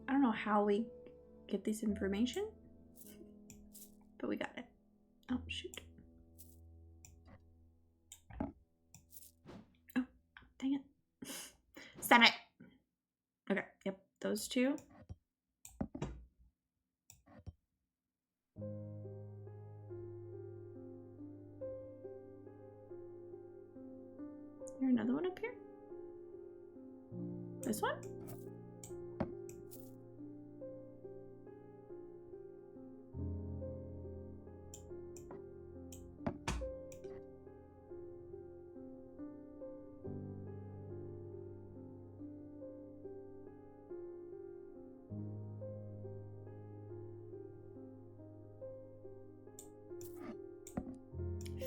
I don't know how we get this information, but we got it. Oh, shoot. Oh, dang it. Stop it. Okay, yep, those two. Is there another one up here? This one?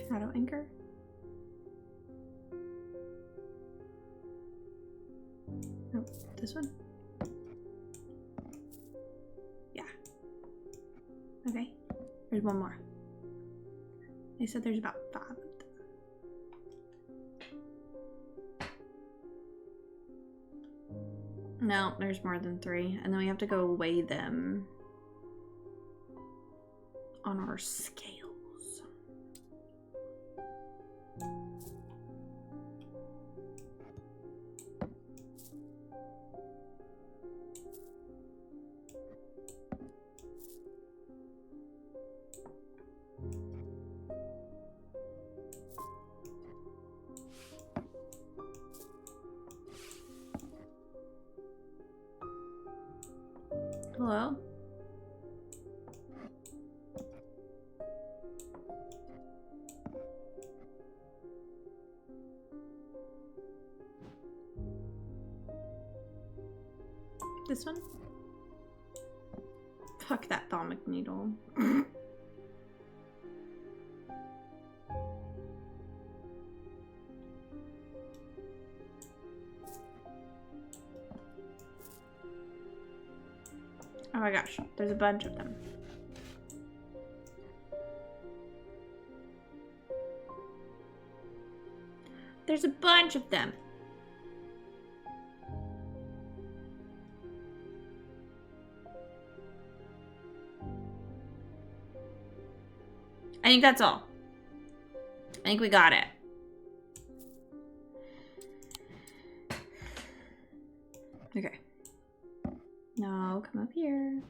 Shadow anchor. Oh, this one? Yeah. Okay. There's one more. They said there's about 5 of them. No, there's more than 3. And then we have to go weigh them on our scales. Hello? This one? Fuck that thalmic needle. Oh my gosh, there's a bunch of them. There's a bunch of them. I think that's all. I think we got it. Okay. No, come up here.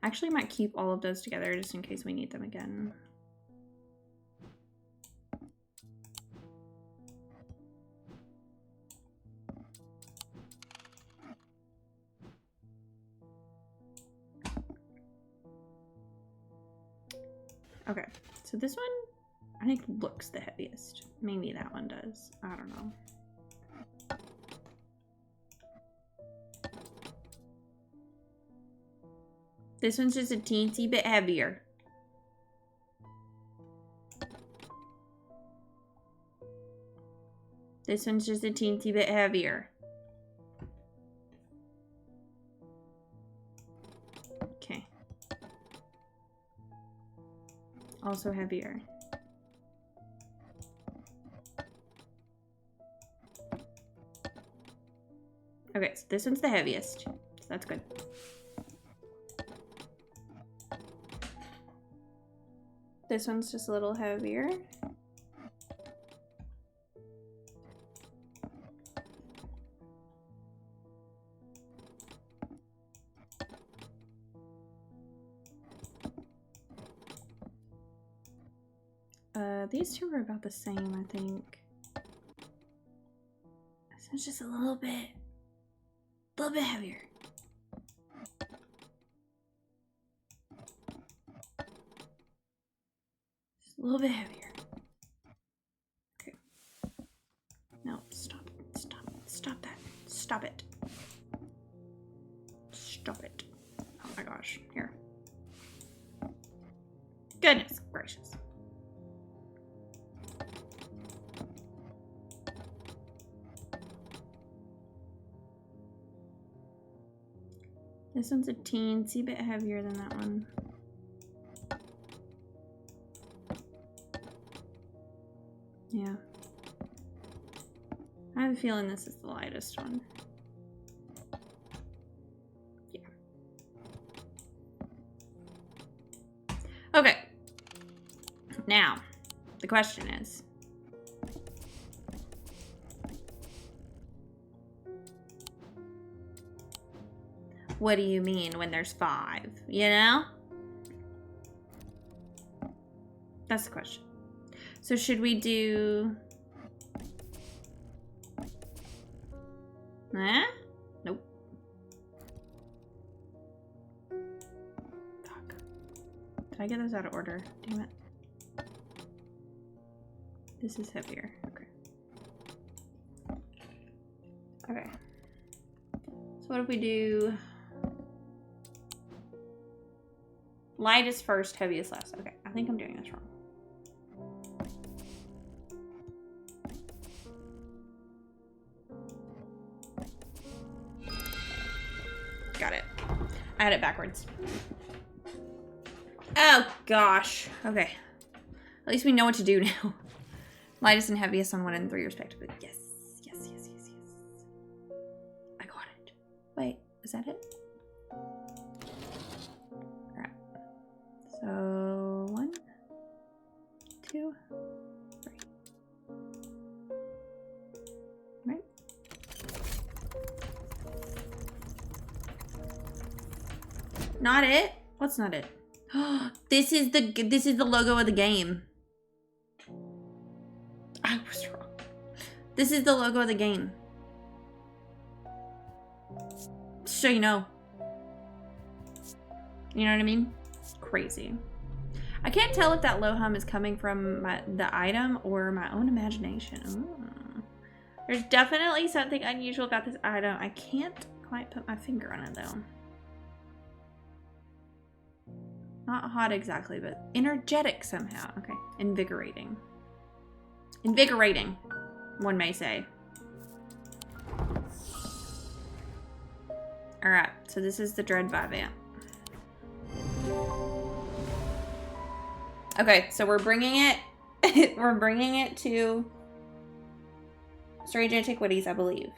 Actually, I might keep all of those together just in case we need them again. Okay, so this one I think looks the heaviest. Maybe that one does. I don't know. This one's just a teensy bit heavier. This one's just a teensy bit heavier. Okay. Also heavier. Okay, so this one's the heaviest. So that's good. This one's just a little heavier. These two are about the same, I think. This one's just a little bit heavier. Just a little bit heavier. Okay. No, stop that. Stop it. Stop it. Oh my gosh, here. Goodness gracious. This one's a teensy bit heavier than that one. Yeah. I have a feeling this is the lightest one. Yeah. Okay. Now, the question is, what do you mean when there's 5? You know? That's the question. So should we do... Nope. Fuck. Did I get those out of order? Damn it. This is heavier. Okay. Okay. So what if we do... Lightest first, heaviest last. Okay, I think I'm doing this wrong. Got it. I had it backwards. Oh, gosh. Okay. At least we know what to do now. Lightest and heaviest on 1 and 3 respectively. Yes. Yes, yes, yes, yes. I got it. Wait, is that it? Alright. So, 1, 2, 3. Right? Not it? What's not it? This is the logo of the game. I was wrong. This is the logo of the game. So you know. You know what I mean? Crazy. I can't tell if that low hum is coming from the item or my own imagination. Ooh. There's definitely something unusual about this item. I can't quite put my finger on it though. Not hot exactly, but energetic somehow. Okay, invigorating. Invigorating, one may say. Alright, so this is the Dread Vibe amp. Okay, so we're bringing it, we're bringing it to Strange Antiquities, I believe.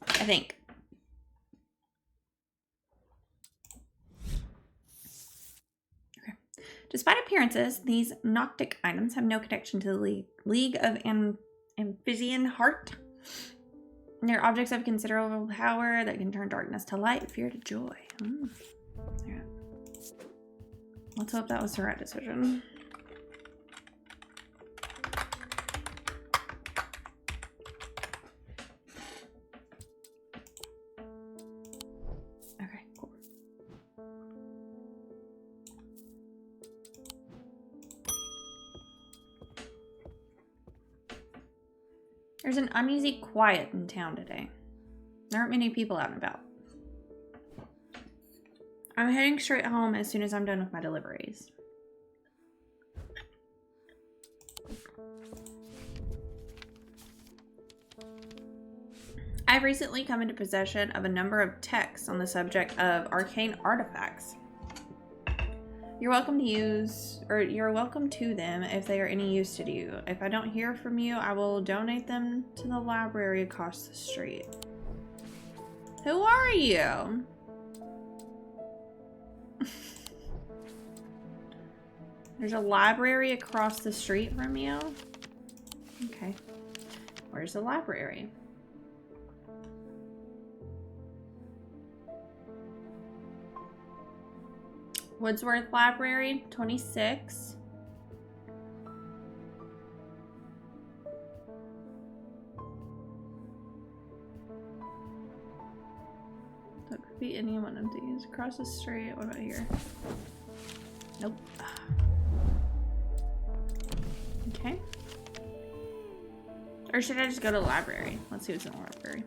I think. Okay. Despite appearances, these Noctic items have no connection to the League of Amphisian Heart. They're objects of considerable power that can turn darkness to light, fear to joy. Yeah. Let's hope that was the right decision. Okay, cool. There's an uneasy quiet in town today. There aren't many people out and about. I'm heading straight home as soon as I'm done with my deliveries. I've recently come into possession of a number of texts on the subject of arcane artifacts. You're welcome to them if they are any use to you. If I don't hear from you, I will donate them to the library across the street. Who are you? There's a library across the street from you? Okay. Where's the library? Woodsworth Library, 26. That could be any one of these. Across the street. What about here? Nope. Okay. Or should I just go to the library? Let's see what's in the library.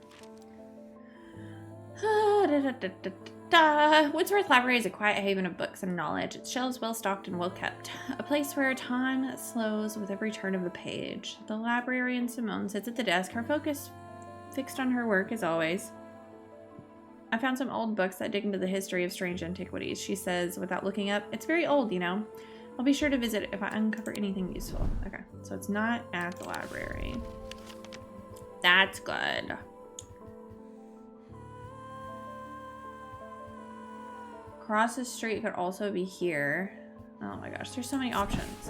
Woodsworth Library is a quiet haven of books and knowledge. Its shelves well stocked and well kept. A place where time slows with every turn of the page. The librarian Simone sits at the desk, her focus fixed on her work as always. I found some old books that dig into the history of strange antiquities. She says, without looking up, it's very old, you know. I'll be sure to visit it if I uncover anything useful. Okay, so it's not at the library. That's good. Across the street could also be here. Oh my gosh, there's so many options.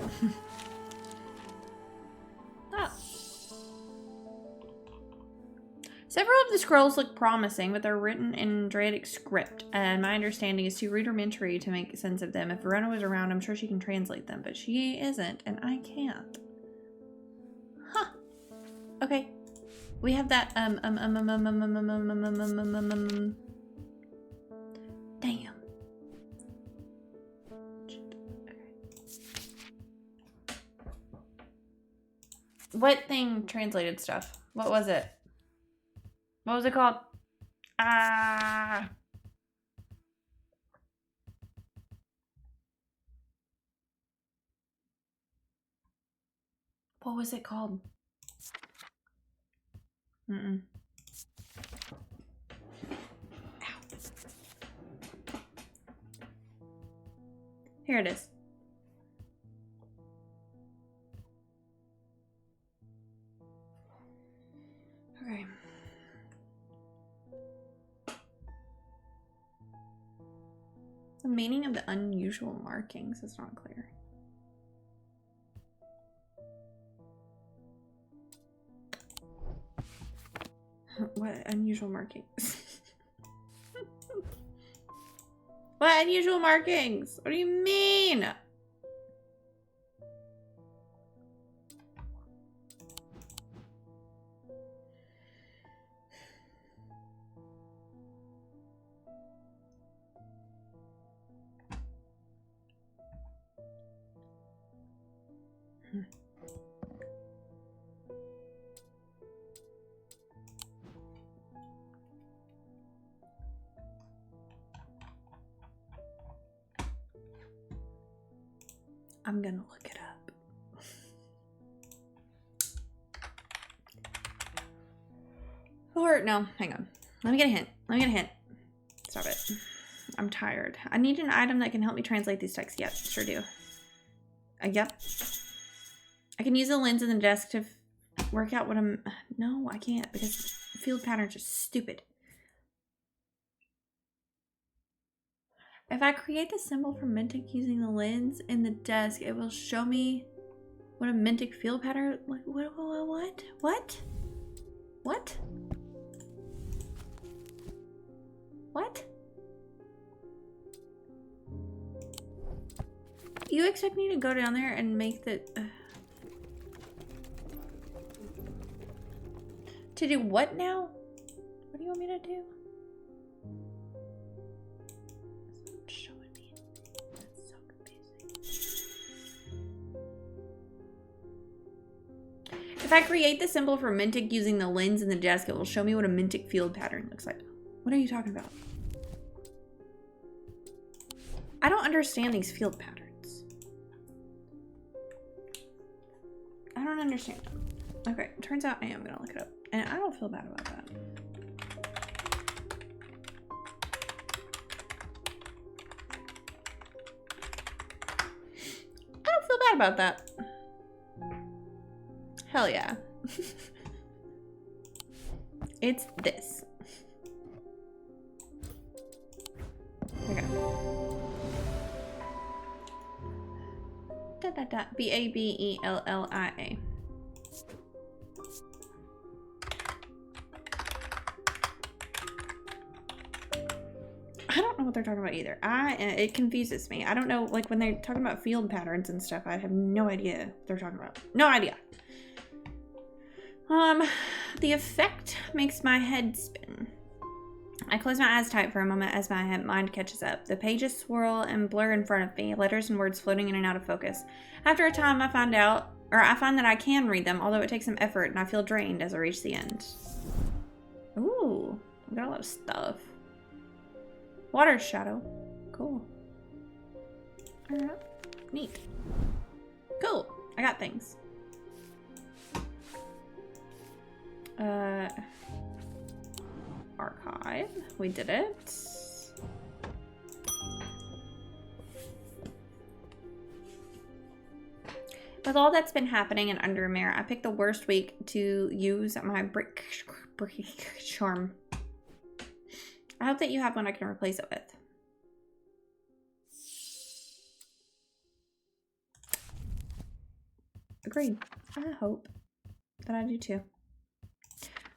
Oh. Several of the scrolls look promising, but they're written in Draidic script, and my understanding is too rudimentary to make sense of them. If Verona was around, I'm sure she can translate them, but she isn't, and I can't. Huh. Okay. We have that, damn. What thing translated stuff? What was it? What was it called? Ah. What was it called? Mm-mm. Ow. Here it is. Okay. The meaning of the unusual markings is not clear. What unusual markings? What unusual markings? What do you mean? I'm gonna look it up. Or no, hang on. Let me get a hint. Let me get a hint. Stop it. I'm tired. I need an item that can help me translate these texts. Yep, sure do. Yep. I can use the lens in the desk to work out what I'm... No, I can't because field patterns are stupid. If I create the symbol for Mintic using the lens in the desk, it will show me what a Mintic field pattern... What? What? What? What? You expect me to go down there and make the... To do what now? What do you want me to do? It's not showing me. That's so confusing. If I create the symbol for Mintic using the lens in the desk, it will show me what a Mintic field pattern looks like. What are you talking about? I don't understand these field patterns. I don't understand them. Okay, turns out I am gonna look it up. And I don't feel bad about that. I don't feel bad about that. Hell yeah. It's this. Okay. Babellia. I don't know what they're talking about either. It confuses me. I don't know, like when they're talking about field patterns and stuff, I have no idea what they're talking about. No idea. The effect makes my head spin. I close my eyes tight for a moment as my mind catches up. The pages swirl and blur in front of me, letters and words floating in and out of focus. After a time, I find that I can read them, although it takes some effort, and I feel drained as I reach the end. Ooh, we got a lot of stuff. Water shadow. Cool. Alright. Neat. Cool. I got things. Archive. We did it. With all that's been happening in Undermere, I picked the worst week to use my brick charm. I hope that you have one I can replace it with. Agreed. I hope that I do too.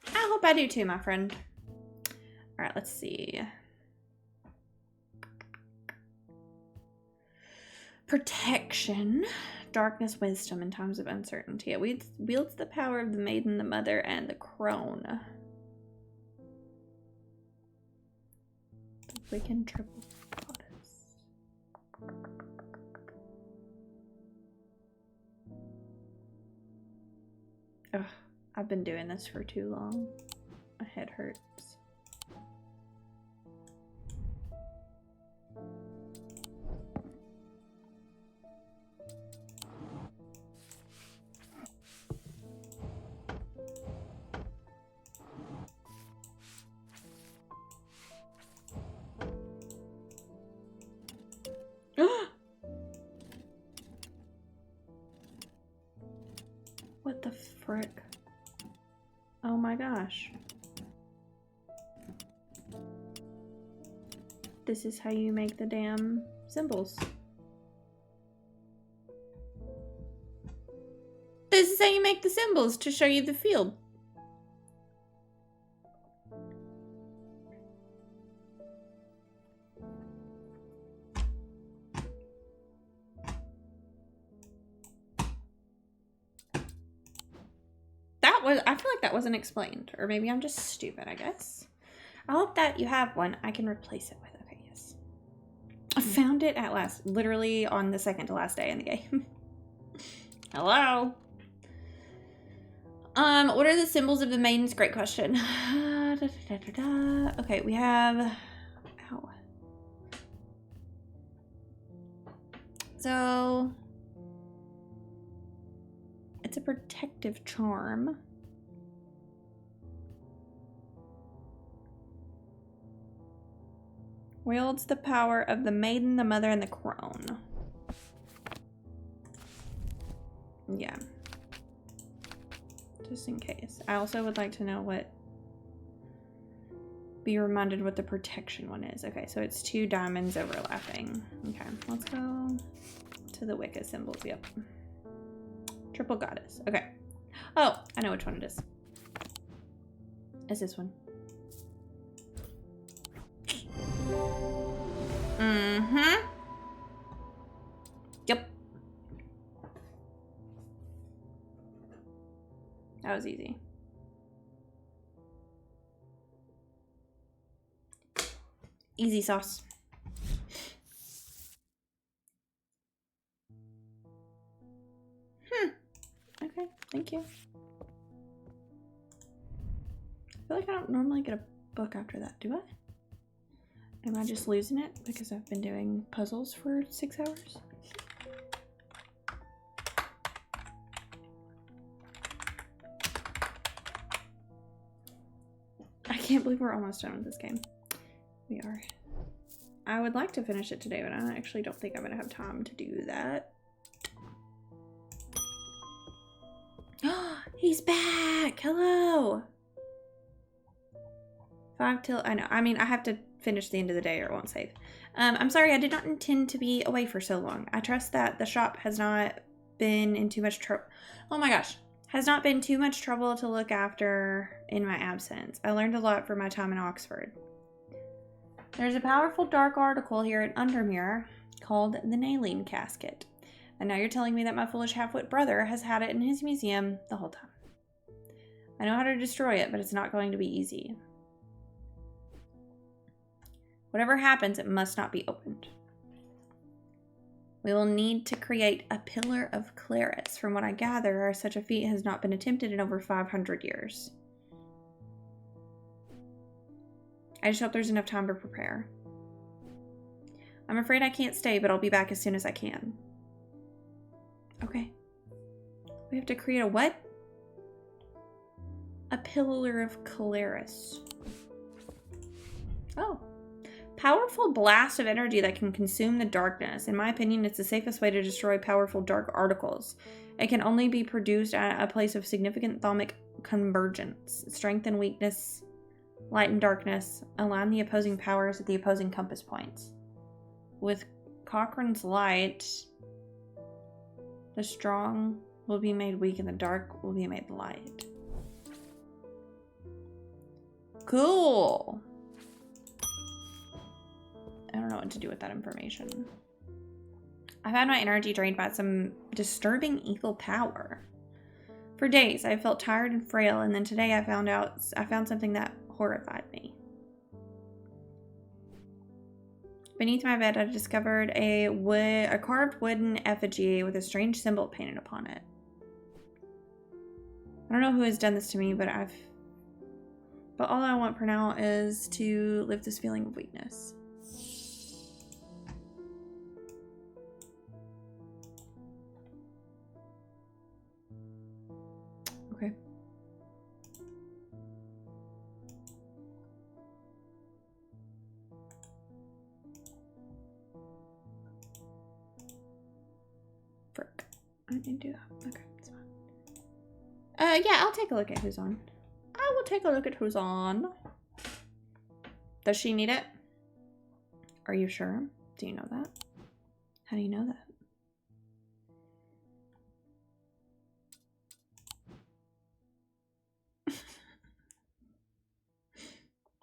I hope I do too, my friend. All right, let's see. Protection, darkness, wisdom in times of uncertainty. It wields the power of the maiden, the mother, and the crone. The wicked triple goddess. Ugh, I've been doing this for too long. My head hurts. What the frick? Oh my gosh. This is how you make the damn symbols. This is how you make the symbols to show you the field. I feel like that wasn't explained, or maybe I'm just stupid, I guess. I hope that you have one I can replace it with. Okay, yes. I found it at last, literally on the second to last day in the game. Hello? What are the symbols of the maidens? Great question. Okay, we have... Ow. So... It's a protective charm. Wields the power of the maiden, the mother, and the crone. Yeah. Just in case. I also would like to know what... Be reminded what the protection one is. Okay, so it's 2 diamonds overlapping. Okay, let's go to the Wicca symbols. Yep. Triple goddess. Okay. Oh, I know which one it is. It's this one. Mm-hmm. Yep. That was easy. Easy sauce. Okay, thank you. I feel like I don't normally get a book after that, do I? Am I just losing it because I've been doing puzzles for 6 hours? I can't believe we're almost done with this game. We are. I would like to finish it today, but I actually don't think I'm going to have time to do that. He's back! Hello! 5 till... I know. I mean, I have to finish the end of the day or it won't save. I'm sorry, I did not intend to be away for so long. I trust that the shop has not been in too much trouble. Oh my gosh. Has not been too much trouble to look after in my absence. I learned a lot from my time in Oxford. There's a powerful dark article here at Undermere called the Nailing Casket. And now you're telling me that my foolish half-wit brother has had it in his museum the whole time. I know how to destroy it, but it's not going to be easy. Whatever happens, it must not be opened. We will need to create a pillar of Claris. From what I gather, such a feat has not been attempted in over 500 years. I just hope there's enough time to prepare. I'm afraid I can't stay, but I'll be back as soon as I can. Okay. We have to create a what? A pillar of Claris. Oh. Powerful blast of energy that can consume the darkness. In my opinion, it's the safest way to destroy powerful dark articles. It can only be produced at a place of significant thermic convergence. Strength and weakness, light and darkness, align the opposing powers at the opposing compass points. With Cochrane's light, the strong will be made weak and the dark will be made light. Cool. I don't know what to do with that information. I've had my energy drained by some disturbing evil power. For days, I felt tired and frail, and then today I found something that horrified me. Beneath my bed, I discovered a carved wooden effigy with a strange symbol painted upon it. I don't know who has done this to me, but all I want for now is to live this feeling of weakness. Okay. Frick. I didn't do that. Okay, it's fine. Yeah, I'll take a look at who's on. I will take a look at who's on. Does she need it? Are you sure? Do you know that? How do you know that?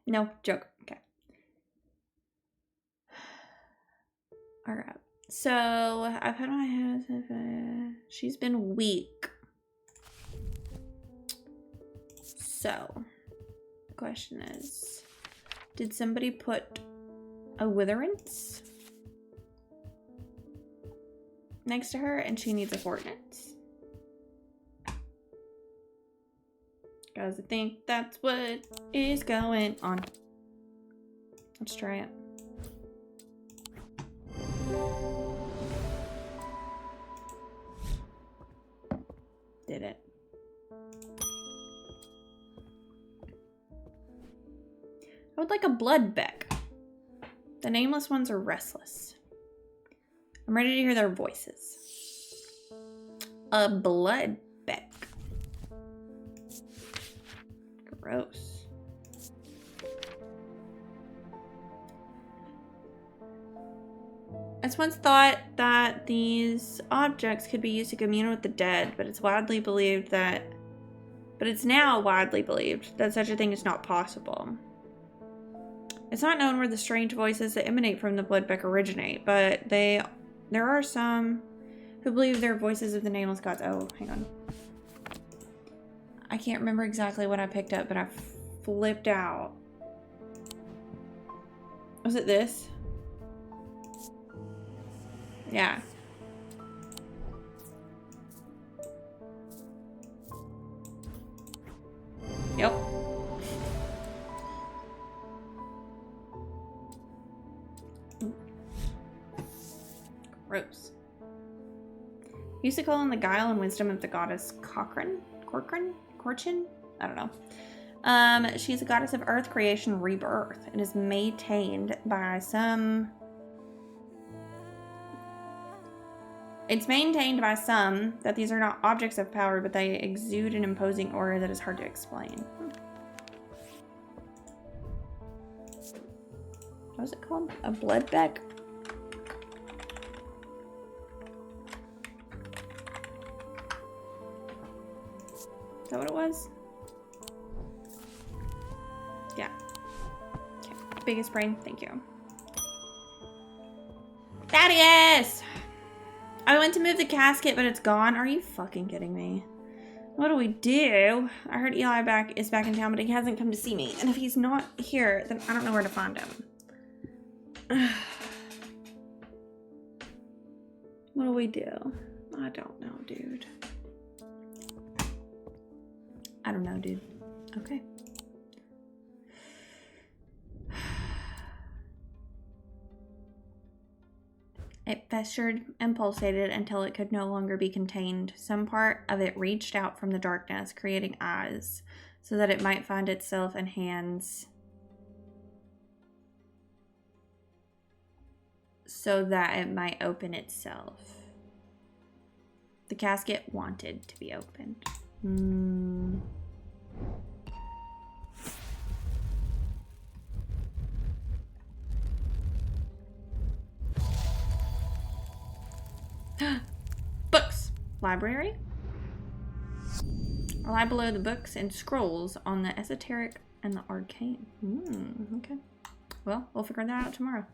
No, joke. Okay. Alright. So, I've had my head. She's been weak. So, the question is, did somebody put a witherance next to her and she needs a fortnite? Because I think that's what is going on. Let's try it. Did it. I would like a blood beck. The nameless ones are restless. I'm ready to hear their voices. A blood beck. Gross. It's once thought that these objects could be used to commune with the dead, but it's now widely believed that such a thing is not possible. It's not known where the strange voices that emanate from the bloodbeck originate, but there are some who believe they're voices of the nameless gods. Oh, hang on. I can't remember exactly what I picked up, but I flipped out. Was it this? Yeah. Yep. Gross. Used to call on the guile and wisdom of the goddess Cochrane? I don't know. She's a goddess of earth, creation, rebirth. It is maintained by some... It's maintained by some that these are not objects of power, but they exude an imposing aura that is hard to explain. What was it called? A bloodbeck? Is that what it was? Yeah. Okay. Biggest brain, thank you. Thaddeus! I went to move the casket, but it's gone. Are you fucking kidding me? What do we do? I heard Eli is back in town, but he hasn't come to see me. And if he's not here, then I don't know where to find him. What do we do? I don't know, dude. I don't know, dude. Okay. It festered and pulsated until it could no longer be contained. Some part of it reached out from the darkness, creating eyes, so that it might find itself in hands so that it might open itself. The casket wanted to be opened. Books. Library. A lie below the books and scrolls on the esoteric and the arcane. Okay. Well, we'll figure that out tomorrow.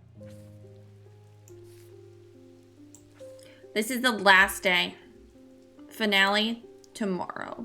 This is the last day. Finale tomorrow.